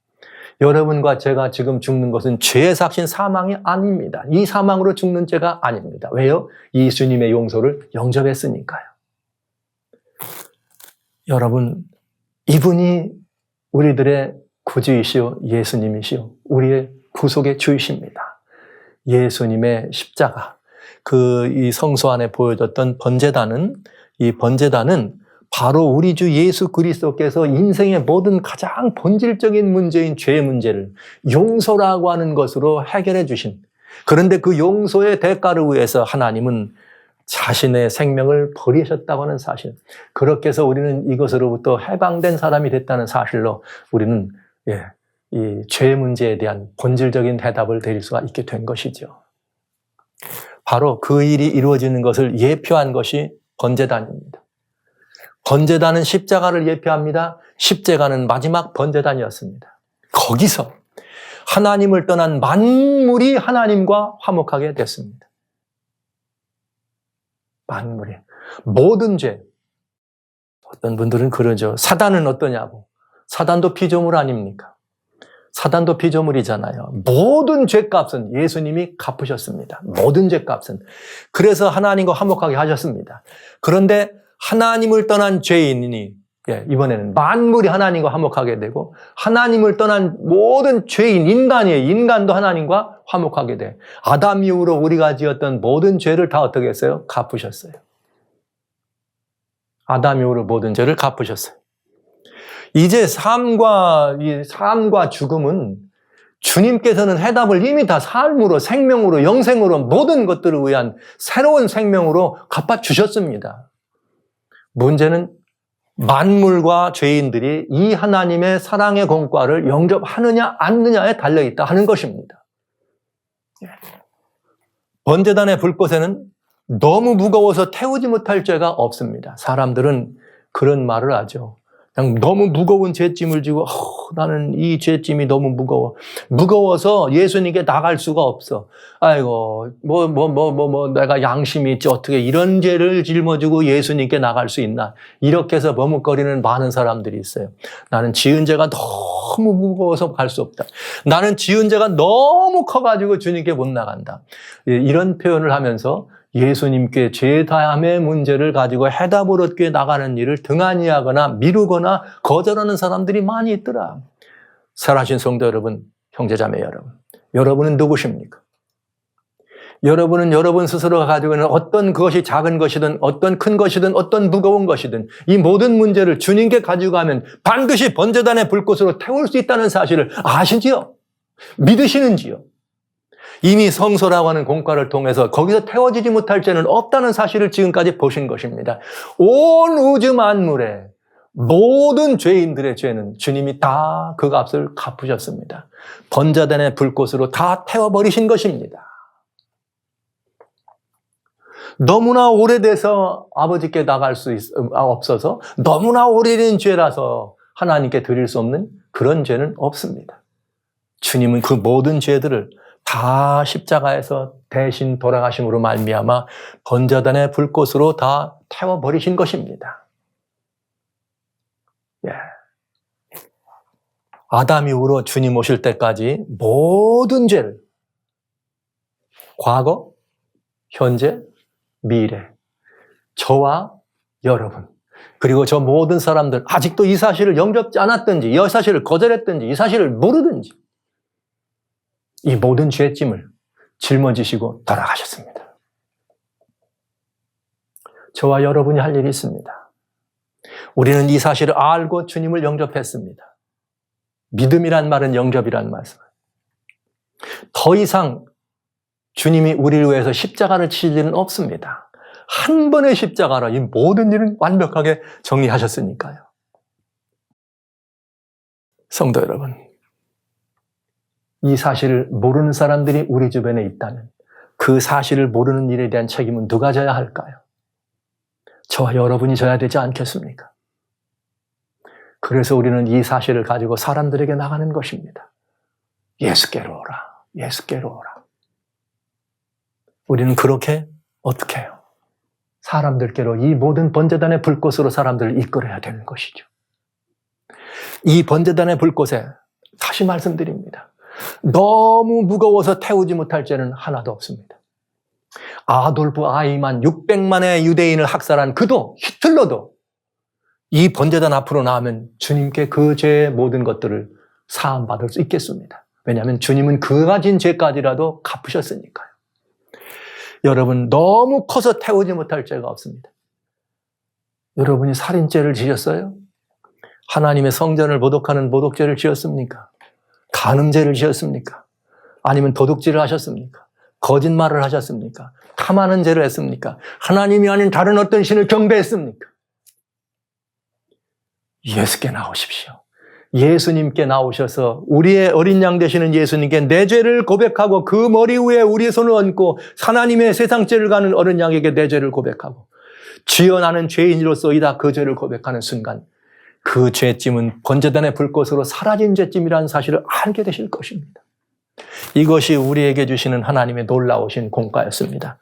여러분과 제가 지금 죽는 것은 죄에 삭힌 사망이 아닙니다. 이 사망으로 죽는 죄가 아닙니다. 왜요? 예수님의 용서를 영접했으니까요. 여러분, 이분이 우리들의 구주이시오 예수님이시오 우리의 구속의 주이십니다. 예수님의 십자가, 이 성소 안에 보여졌던 이 번제단은 바로 우리 주 예수 그리스도께서 인생의 모든 가장 본질적인 문제인 죄의 문제를 용서라고 하는 것으로 해결해 주신, 그런데 그 용서의 대가를 위해서 하나님은 자신의 생명을 버리셨다고 하는 사실, 그렇게 해서 우리는 이것으로부터 해방된 사람이 됐다는 사실로 우리는 이 죄의 문제에 대한 본질적인 대답을 드릴 수가 있게 된 것이죠. 바로 그 일이 이루어지는 것을 예표한 것이 번제단입니다. 번제단은 십자가를 예표합니다. 십자가는 마지막 번제단이었습니다. 거기서 하나님을 떠난 만물이 하나님과 화목하게 됐습니다. 만물이. 모든 죄. 어떤 분들은 그러죠. 사단은 어떠냐고. 사단도 피조물 아닙니까? 사단도 피조물이잖아요. 모든 죄값은 예수님이 갚으셨습니다. 모든 죄값은. 그래서 하나님과 화목하게 하셨습니다. 그런데 하나님을 떠난 죄인이 이번에는 만물이 하나님과 화목하게 되고, 하나님을 떠난 모든 죄인, 인간도 하나님과 화목하게 돼. 아담 이후로 우리가 지었던 모든 죄를 다 어떻게 했어요? 갚으셨어요. 아담 이후로 모든 죄를 갚으셨어요. 이제 삶과 죽음은 주님께서는 해답을 이미 다 삶으로, 생명으로, 영생으로, 모든 것들을 위한 새로운 생명으로 갚아주셨습니다. 문제는 만물과 죄인들이 이 하나님의 사랑의 공과를 영접하느냐 않느냐에 달려있다 하는 것입니다. 번제단의 불꽃에는 너무 무거워서 태우지 못할 죄가 없습니다. 사람들은 그런 말을 하죠. 그냥 너무 무거운 죄짐을 지고 나는 이 죄짐이 너무 무거워서 예수님께 나갈 수가 없어. 아이고 내가 양심이 있지 어떻게 이런 죄를 짊어지고 예수님께 나갈 수 있나. 이렇게 해서 머뭇거리는 많은 사람들이 있어요. 나는 지은 죄가 너무 무거워서 갈 수 없다. 나는 지은 죄가 너무 커가지고 주님께 못 나간다. 이런 표현을 하면서 예수님께 죄다함의 문제를 가지고 해답을 얻기 위해 나가는 일을 등한히하거나 미루거나 거절하는 사람들이 많이 있더라. 살아신 성도 여러분, 형제자매 여러분, 여러분은 누구십니까? 여러분은 여러분 스스로가 가지고 있는 어떤 그것이 작은 것이든 어떤 큰 것이든 어떤 무거운 것이든 이 모든 문제를 주님께 가지고 가면 반드시 번제단의 불꽃으로 태울 수 있다는 사실을 아시지요? 믿으시는지요? 이미 성소라고 하는 공과를 통해서 거기서 태워지지 못할 죄는 없다는 사실을 지금까지 보신 것입니다. 온 우주 만물의 모든 죄인들의 죄는 주님이 다 그 값을 갚으셨습니다. 번제단의 불꽃으로 다 태워버리신 것입니다. 너무나 오래돼서 아버지께 나갈 수 없어서 너무나 오래된 죄라서 하나님께 드릴 수 없는 그런 죄는 없습니다. 주님은 그 모든 죄들을 다 십자가에서 대신 돌아가심으로 말미암아 번제단의 불꽃으로 다 태워버리신 것입니다. 아담 이후로 주님 오실 때까지 모든 죄를 과거, 현재, 미래, 저와 여러분, 그리고 저 모든 사람들 아직도 이 사실을 영접지 않았든지 이 사실을 거절했든지 이 사실을 모르든지 이 모든 죄짐을 짊어지시고 돌아가셨습니다. 저와 여러분이 할 일이 있습니다. 우리는 이 사실을 알고 주님을 영접했습니다. 믿음이란 말은 영접이란 말씀. 더 이상 주님이 우리를 위해서 십자가를 치실 일은 없습니다. 한 번의 십자가로 이 모든 일은 완벽하게 정리하셨으니까요. 성도 여러분, 이 사실을 모르는 사람들이 우리 주변에 있다면 그 사실을 모르는 일에 대한 책임은 누가 져야 할까요? 저와 여러분이 져야 되지 않겠습니까? 그래서 우리는 이 사실을 가지고 사람들에게 나가는 것입니다. 예수께로 오라. 예수께로 오라. 우리는 그렇게 어떻게 해요? 사람들께로 이 모든 번제단의 불꽃으로 사람들을 이끌어야 되는 것이죠. 이 번제단의 불꽃에 다시 말씀드립니다. 너무 무거워서 태우지 못할 죄는 하나도 없습니다. 아돌프 아이만 600만의 유대인을 학살한 그도 히틀러도 이 번제단 앞으로 나오면 주님께 그 죄의 모든 것들을 사함받을 수 있겠습니다. 왜냐하면 주님은 그 가진 죄까지라도 갚으셨으니까요. 여러분 너무 커서 태우지 못할 죄가 없습니다. 여러분이 살인죄를 지셨어요? 하나님의 성전을 모독하는 모독죄를 지었습니까? 간음죄를 지었습니까? 아니면 도둑질을 하셨습니까? 거짓말을 하셨습니까? 탐하는 죄를 했습니까? 하나님이 아닌 다른 어떤 신을 경배했습니까? 예수께 나오십시오. 예수님께 나오셔서 우리의 어린 양 되시는 예수님께 내 죄를 고백하고 그 머리 위에 우리의 손을 얹고 하나님의 세상 죄를 가는 어린 양에게 내 죄를 고백하고 주여 나는 죄인으로서이다 그 죄를 고백하는 순간 그 죄짐은 번제단의 불꽃으로 사라진 죄짐이라는 사실을 알게 되실 것입니다. 이것이 우리에게 주시는 하나님의 놀라우신 공과였습니다.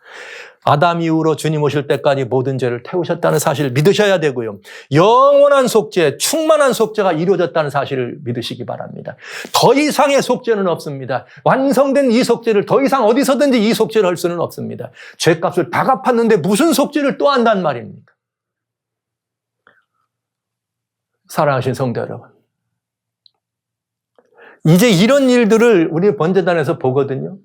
아담 이후로 주님 오실 때까지 모든 죄를 태우셨다는 사실을 믿으셔야 되고요. 영원한 속죄, 충만한 속죄가 이루어졌다는 사실을 믿으시기 바랍니다. 더 이상의 속죄는 없습니다. 완성된 이 속죄를 더 이상 어디서든지 이 속죄를 할 수는 없습니다. 죄값을 다 갚았는데 무슨 속죄를 또 한단 말입니까? 사랑하신 성도 여러분, 이제 이런 일들을 우리 번제단에서 보거든요.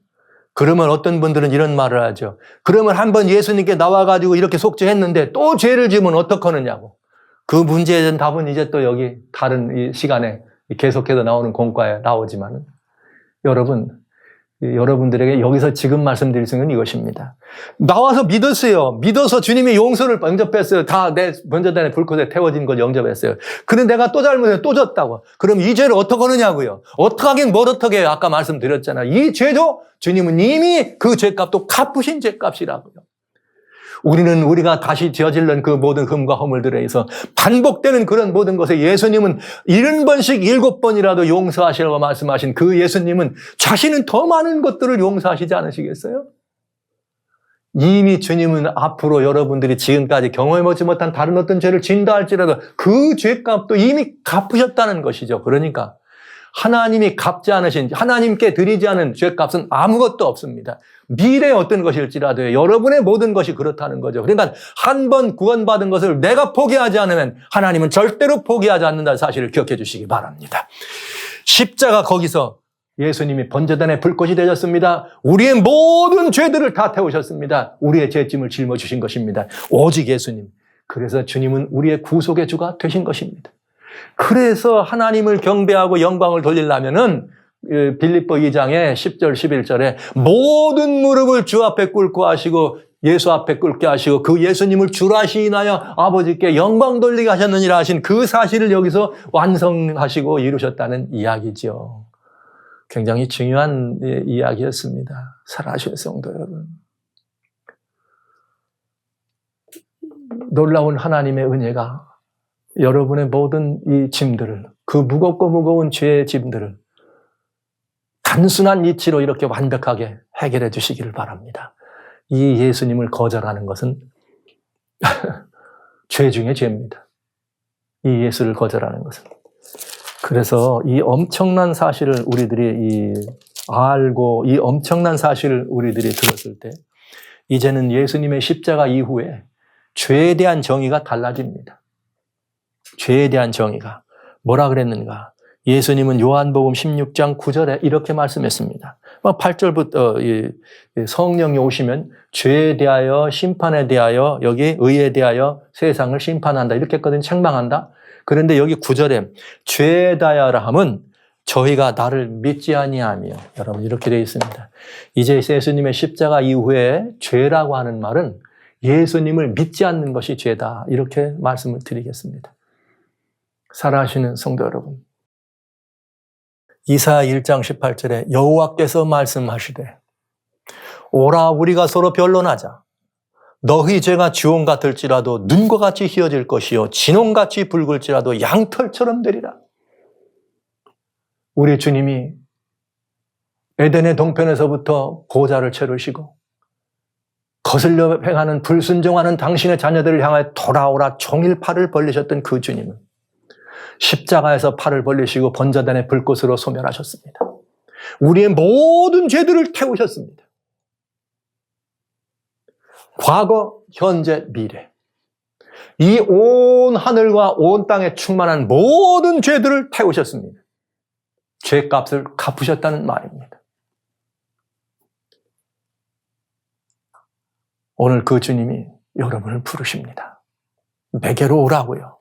그러면 어떤 분들은 이런 말을 하죠. 그러면 한번 예수님께 나와가지고 이렇게 속죄했는데 또 죄를 지으면 어떡하느냐고. 그 문제에 대한 답은 이제 또 여기 다른 이 시간에 계속해서 나오는 공과에 나오지만은 여러분들에게 여기서 지금 말씀드릴 수 있는 이것입니다. 나와서 믿었어요. 믿어서 주님의 용서를 영접했어요. 다 내 번제단의 불꽃에 태워진 걸 영접했어요. 근데 내가 또 잘못해서 또 졌다고. 그럼 이 죄를 어떻게 하느냐고요. 어떻게 하긴 뭘 어떻게 해요. 아까 말씀드렸잖아요. 이 죄도 주님은 이미 그 죄값도 갚으신 죄값이라고요. 우리는 우리가 다시 저지른 그 모든 흠과 허물들에 의해서 반복되는 그런 모든 것에 예수님은 70번씩 7번이라도 용서하시라고 말씀하신 그 예수님은 자신은 더 많은 것들을 용서하시지 않으시겠어요? 이미 주님은 앞으로 여러분들이 지금까지 경험해보지 못한 다른 어떤 죄를 진다 할지라도 그 죄값도 이미 갚으셨다는 것이죠. 그러니까 하나님이 갚지 않으신, 하나님께 드리지 않은 죄값은 아무것도 없습니다. 미래의 어떤 것일지라도 여러분의 모든 것이 그렇다는 거죠. 그러니까 한 번 구원받은 것을 내가 포기하지 않으면 하나님은 절대로 포기하지 않는다는 사실을 기억해 주시기 바랍니다. 십자가 거기서 예수님이 번제단의 불꽃이 되셨습니다. 우리의 모든 죄들을 다 태우셨습니다. 우리의 죄짐을 짊어주신 것입니다. 오직 예수님. 그래서 주님은 우리의 구속의 주가 되신 것입니다. 그래서 하나님을 경배하고 영광을 돌리려면은 빌립보 2장의 10절 11절에 모든 무릎을 주 앞에 꿇고 하시고 예수 앞에 꿇게 하시고 그 예수님을 주라 시인하여 아버지께 영광 돌리게 하셨느니라 하신 그 사실을 여기서 완성하시고 이루셨다는 이야기죠. 굉장히 중요한 이야기였습니다. 사랑하시는 성도 여러분. 놀라운 하나님의 은혜가 여러분의 모든 이 짐들을, 그 무겁고 무거운 죄의 짐들을 단순한 이치로 이렇게 완벽하게 해결해 주시기를 바랍니다. 이 예수님을 거절하는 것은 죄 중에 죄입니다. 이 예수를 거절하는 것은. 그래서 이 엄청난 사실을 우리들이 알고 이 엄청난 사실을 우리들이 들었을 때 이제는 예수님의 십자가 이후에 죄에 대한 정의가 달라집니다. 죄에 대한 정의가 뭐라 그랬는가? 예수님은 요한복음 16장 9절에 이렇게 말씀했습니다. 8절부터 성령이 오시면 죄에 대하여 심판에 대하여 여기 의에 대하여 세상을 심판한다 이렇게 했거든요. 책망한다. 그런데 여기 9절에 죄에 대하여라 함은 저희가 나를 믿지 아니하며 여러분 이렇게 되어 있습니다. 이제 예수님의 십자가 이후에 죄라고 하는 말은 예수님을 믿지 않는 것이 죄다 이렇게 말씀을 드리겠습니다. 사랑하시는 성도 여러분, 이사야 1장 18절에 여호와께서 말씀하시되 오라 우리가 서로 변론하자. 너희 죄가 지홍 같을지라도 눈과 같이 희어질 것이요 진홍같이 붉을지라도 양털처럼 되리라. 우리 주님이 에덴의 동편에서부터 보좌를 채우시고 거슬려 행하는 불순종하는 당신의 자녀들을 향하여 돌아오라 종일 팔을 벌리셨던 그 주님은 십자가에서 팔을 벌리시고 번제단의 불꽃으로 소멸하셨습니다. 우리의 모든 죄들을 태우셨습니다. 과거, 현재, 미래. 이 온 하늘과 온 땅에 충만한 모든 죄들을 태우셨습니다. 죄값을 갚으셨다는 말입니다. 오늘 그 주님이 여러분을 부르십니다. 내게로 오라고요.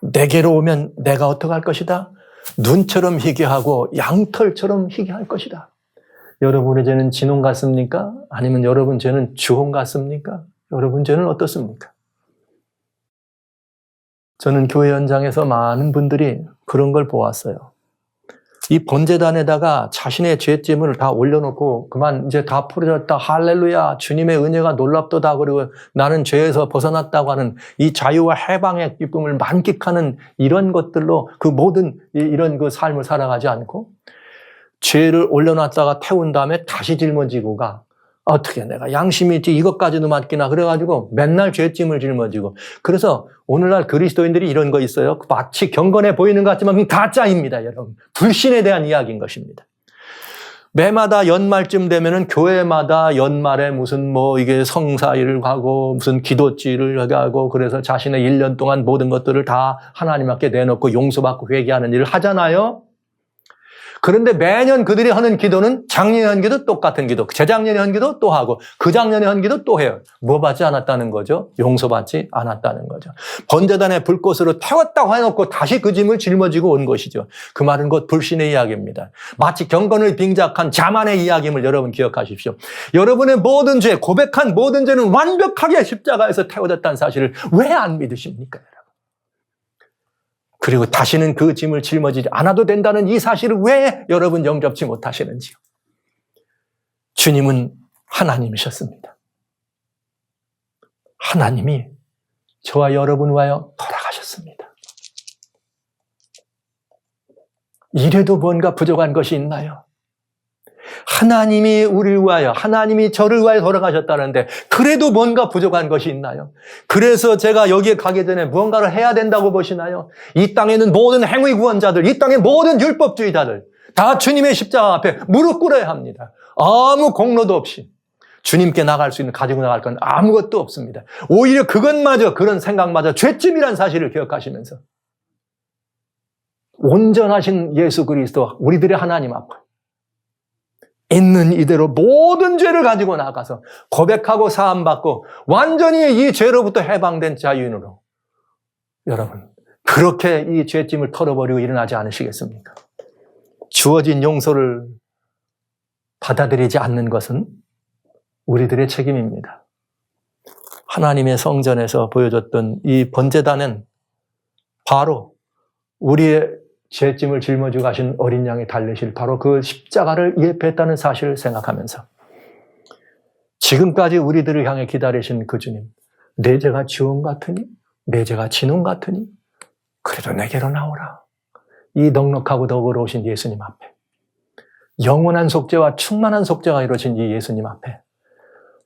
내게로 오면 내가 어떻게 할 것이다? 눈처럼 희게하고 양털처럼 희게할 것이다. 여러분의 죄는 진홍 같습니까? 아니면 여러분 죄는 주홍 같습니까? 여러분 죄는 어떻습니까? 저는 교회 현장에서 많은 분들이 그런 걸 보았어요. 이 번제단에다가 자신의 죄짐을 다 올려놓고 그만 이제 다 풀어졌다. 할렐루야. 주님의 은혜가 놀랍도다. 그리고 나는 죄에서 벗어났다고 하는 이 자유와 해방의 기쁨을 만끽하는 이런 것들로 그 모든 이런 그 삶을 살아가지 않고 죄를 올려놨다가 태운 다음에 다시 짊어지고 가. 어떻게 내가 양심이 있지 이것까지도 맡기나 그래가지고 맨날 죄짐을 짊어지고 그래서 오늘날 그리스도인들이 이런 거 있어요. 마치 경건해 보이는 것 같지만 가짜입니다. 여러분. 불신에 대한 이야기인 것입니다. 매마다 연말쯤 되면은 교회마다 연말에 무슨 이게 성사일을 가고 무슨 기도지를 하고 그래서 자신의 1년 동안 모든 것들을 다 하나님 앞에 내놓고 용서받고 회개하는 일을 하잖아요. 그런데 매년 그들이 하는 기도는 작년에 한 기도 똑같은 기도, 재작년에 한 기도 또 하고 그 작년에 한 기도 또 해요. 뭐 받지 않았다는 거죠? 용서받지 않았다는 거죠. 번제단의 불꽃으로 태웠다고 해놓고 다시 그 짐을 짊어지고 온 것이죠. 그 말은 곧 불신의 이야기입니다. 마치 경건을 빙자한 자만의 이야기임을 여러분 기억하십시오. 여러분의 모든 죄, 고백한 모든 죄는 완벽하게 십자가에서 태워졌다는 사실을 왜 안 믿으십니까? 그리고 다시는 그 짐을 짊어지지 않아도 된다는 이 사실을 왜 여러분 영접치 못하시는지요? 주님은 하나님이셨습니다. 하나님이 저와 여러분을 위하여 돌아가셨습니다. 이래도 뭔가 부족한 것이 있나요? 하나님이 우리를 위하여, 하나님이 저를 위하여 돌아가셨다는데 그래도 뭔가 부족한 것이 있나요? 그래서 제가 여기에 가기 전에 무언가를 해야 된다고 보시나요? 이 땅에는 모든 행위 구원자들, 이 땅의 모든 율법주의자들 다 주님의 십자가 앞에 무릎 꿇어야 합니다. 아무 공로도 없이 주님께 나갈 수 있는, 가지고 나갈 건 아무것도 없습니다. 오히려 그것마저, 그런 생각마저 죄짐이란 사실을 기억하시면서 온전하신 예수 그리스도, 우리들의 하나님 앞에 있는 이대로 모든 죄를 가지고 나가서 고백하고 사함받고 완전히 이 죄로부터 해방된 자유인으로 여러분 그렇게 이 죄짐을 털어버리고 일어나지 않으시겠습니까? 주어진 용서를 받아들이지 않는 것은 우리들의 책임입니다. 하나님의 성전에서 보여줬던 이 번제단은 바로 우리의 죄짐을 짊어지고 가신 어린 양이 달리실 바로 그 십자가를 예표했다는 사실을 생각하면서 지금까지 우리들을 향해 기다리신 그 주님, 내 죄가 지홍 같으니 내 죄가 진홍 같으니 그래도 내게로 나오라. 이 넉넉하고 더불어오신 예수님 앞에 영원한 속죄와 충만한 속죄가 이루어진 이 예수님 앞에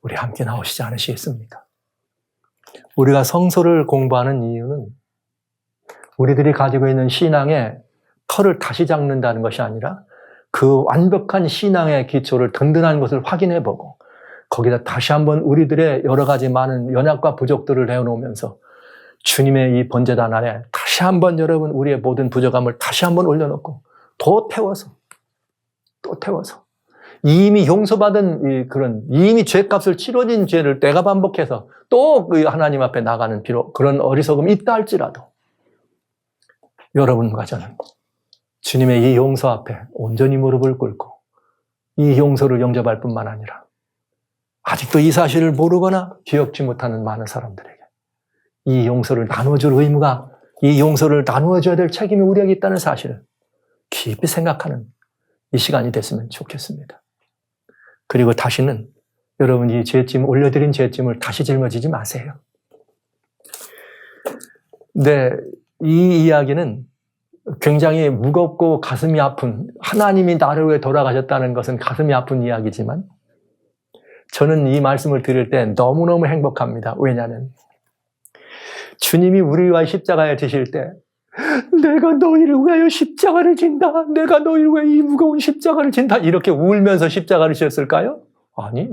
우리 함께 나오시지 않으시겠습니까? 우리가 성서를 공부하는 이유는 우리들이 가지고 있는 신앙의 털을 다시 잡는다는 것이 아니라 그 완벽한 신앙의 기초를 든든한 것을 확인해보고 거기다 다시 한번 우리들의 여러 가지 많은 연약과 부족들을 내어놓으면서 주님의 이 번제단 안에 다시 한번 여러분 우리의 모든 부족함을 다시 한번 올려놓고 또 태워서 이미 용서받은 그런 이미 죄값을 치러진 죄를 내가 반복해서 또 그 하나님 앞에 나가는 그런 어리석음이 있다 할지라도 여러분과 저는 주님의 이 용서 앞에 온전히 무릎을 꿇고 이 용서를 영접할 뿐만 아니라 아직도 이 사실을 모르거나 기억지 못하는 많은 사람들에게 이 용서를 나누어줄 의무가, 이 용서를 나누어줘야 될 책임이 우리에게 있다는 사실을 깊이 생각하는 이 시간이 됐으면 좋겠습니다. 그리고 다시는 여러분 이 죄짐, 올려드린 죄짐을 다시 짊어지지 마세요. 네, 이 이야기는 굉장히 무겁고 가슴이 아픈, 하나님이 나를 위해 돌아가셨다는 것은 가슴이 아픈 이야기지만 저는 이 말씀을 들을 때 너무너무 행복합니다. 왜냐하면 주님이 우리를 위하여 십자가에 지실 때 내가 너희를 위하여 십자가를 진다. 내가 너희를 위하여 이 무거운 십자가를 진다. 이렇게 울면서 십자가를 지었을까요? 아니.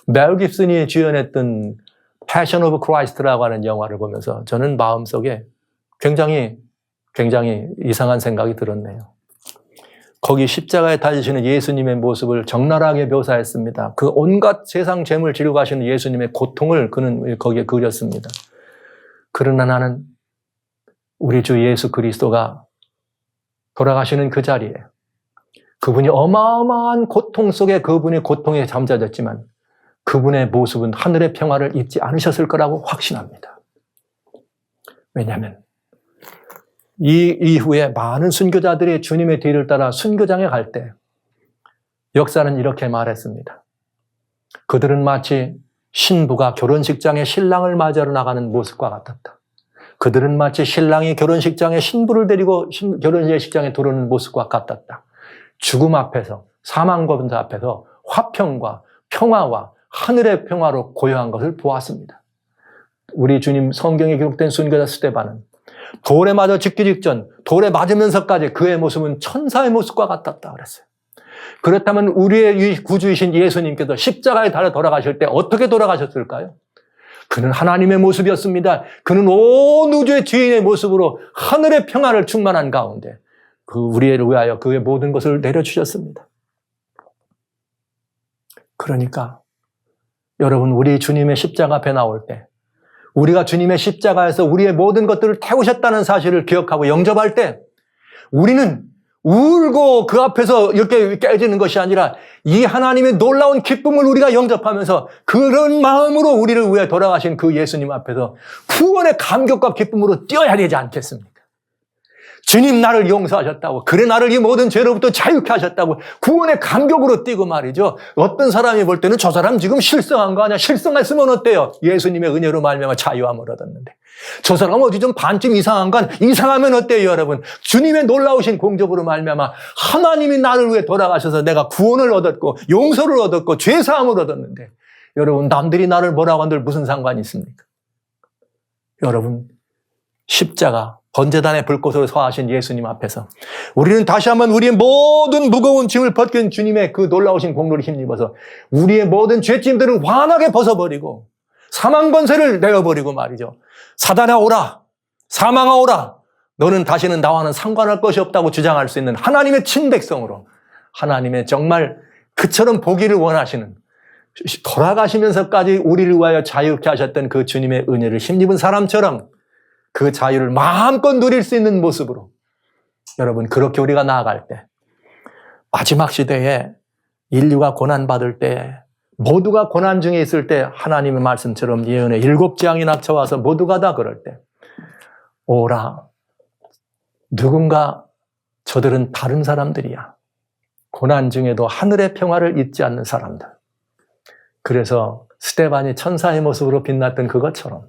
멜 깁슨이 주연했던 Passion of Christ라고 하는 영화를 보면서 저는 마음속에 굉장히 이상한 생각이 들었네요. 거기 십자가에 달리시는 예수님의 모습을 적나라하게 묘사했습니다. 그 온갖 세상 죄물 지르고 가시는 예수님의 고통을 그는 거기에 그렸습니다. 그러나 나는 우리 주 예수 그리스도가 돌아가시는 그 자리에 그분이 어마어마한 고통 속에 그분의 고통에 잠자졌지만 그분의 모습은 하늘의 평화를 잊지 않으셨을 거라고 확신합니다. 왜냐하면 이 이후에 많은 순교자들이 주님의 뒤를 따라 순교장에 갈 때 역사는 이렇게 말했습니다. 그들은 마치 신부가 결혼식장에 신랑을 맞이하러 나가는 모습과 같았다. 그들은 마치 신랑이 결혼식장에 신부를 데리고 결혼식장에 들어오는 모습과 같았다. 죽음 앞에서, 사망검사 앞에서 화평과 평화와 하늘의 평화로 고요한 것을 보았습니다. 우리 주님 성경에 기록된 순교자 스데반은 돌에 맞아 죽기 직전, 돌에 맞으면서까지 그의 모습은 천사의 모습과 같았다 그랬어요. 그렇다면 우리의 구주이신 예수님께서 십자가에 달려 돌아가실 때 어떻게 돌아가셨을까요? 그는 하나님의 모습이었습니다. 그는 온 우주의 주인의 모습으로 하늘의 평화를 충만한 가운데 그 우리를 위하여 그의 모든 것을 내려주셨습니다. 그러니까 여러분, 우리 주님의 십자가 앞에 나올 때 우리가 주님의 십자가에서 우리의 모든 것들을 태우셨다는 사실을 기억하고 영접할 때 우리는 울고 그 앞에서 이렇게 깨지는 것이 아니라 이 하나님의 놀라운 기쁨을 우리가 영접하면서 그런 마음으로 우리를 위해 돌아가신 그 예수님 앞에서 구원의 감격과 기쁨으로 뛰어야 되지 않겠습니까? 주님 나를 용서하셨다고, 그래 나를 이 모든 죄로부터 자유케 하셨다고 구원의 감격으로 뛰고 말이죠. 어떤 사람이 볼 때는 저 사람 지금 실성한 거 아니야? 실성했으면 어때요? 예수님의 은혜로 말미암아 자유함을 얻었는데. 저 사람 어디 좀 반쯤 이상한 건 이상하면 어때요, 여러분? 주님의 놀라우신 공적으로 말미암아 하나님이 나를 위해 돌아가셔서 내가 구원을 얻었고 용서를 얻었고 죄사함을 얻었는데 여러분, 남들이 나를 뭐라고 한들 무슨 상관이 있습니까? 여러분, 십자가 번제단의 불꽃으로 서하신 예수님 앞에서 우리는 다시 한번 우리의 모든 무거운 짐을 벗긴 주님의 그 놀라우신 공로를 힘입어서 우리의 모든 죄짐들을 환하게 벗어버리고 사망 권세를 내어버리고 말이죠. 사단아 오라, 사망아 오라, 너는 다시는 나와는 상관할 것이 없다고 주장할 수 있는 하나님의 친백성으로, 하나님의 정말 그처럼 보기를 원하시는, 돌아가시면서까지 우리를 위하여 자유케 하셨던 그 주님의 은혜를 힘입은 사람처럼 그 자유를 마음껏 누릴 수 있는 모습으로 여러분, 그렇게 우리가 나아갈 때 마지막 시대에 인류가 고난받을 때, 모두가 고난 중에 있을 때 하나님의 말씀처럼 예언의 7재앙이 닥쳐와서 모두가 다 그럴 때 오라, 누군가 저들은 다른 사람들이야. 고난 중에도 하늘의 평화를 잊지 않는 사람들. 그래서 스데반이 천사의 모습으로 빛났던 그것처럼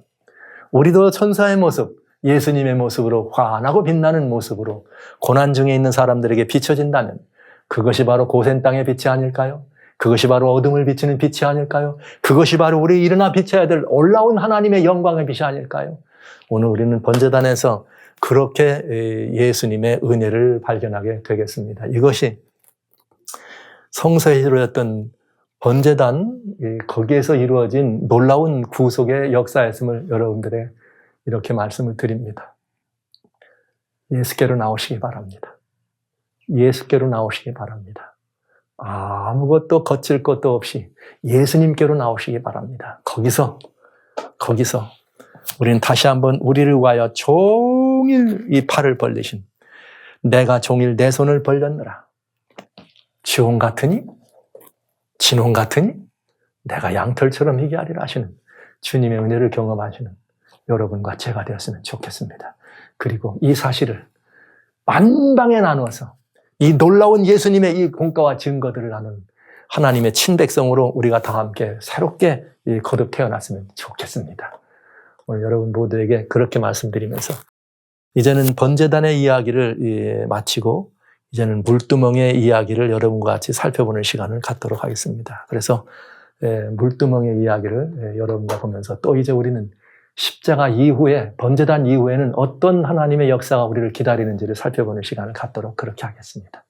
우리도 천사의 모습, 예수님의 모습으로 환하고 빛나는 모습으로 고난 중에 있는 사람들에게 비춰진다면 그것이 바로 고센 땅의 빛이 아닐까요? 그것이 바로 어둠을 비치는 빛이 아닐까요? 그것이 바로 우리 일어나 비춰야 될 올라온 하나님의 영광의 빛이 아닐까요? 오늘 우리는 번제단에서 그렇게 예수님의 은혜를 발견하게 되겠습니다. 이것이 성서에 이루어졌던 번제단, 거기에서 이루어진 놀라운 구속의 역사였음을 여러분들의 이렇게 말씀을 드립니다. 예수께로 나오시기 바랍니다. 예수께로 나오시기 바랍니다. 아무것도 거칠 것도 없이 예수님께로 나오시기 바랍니다. 거기서 우리는 다시 한번 우리를 위하여 종일 이 팔을 벌리신, 내가 종일 내 손을 벌렸느라 지홍 같으니 진홍 같으니 내가 양털처럼 희귀하리라 하시는 주님의 은혜를 경험하시는 여러분과 제가 되었으면 좋겠습니다. 그리고 이 사실을 만방에 나누어서 이 놀라운 예수님의 이 공과와 증거들을 나눈 하나님의 친백성으로 우리가 다 함께 새롭게 거듭 태어났으면 좋겠습니다. 오늘 여러분 모두에게 그렇게 말씀드리면서 이제는 번제단의 이야기를 마치고 이제는 물두멍의 이야기를 여러분과 같이 살펴보는 시간을 갖도록 하겠습니다. 그래서 물두멍의 이야기를 여러분과 보면서 또 이제 우리는 십자가 이후에, 번제단 이후에는 어떤 하나님의 역사가 우리를 기다리는지를 살펴보는 시간을 갖도록 그렇게 하겠습니다.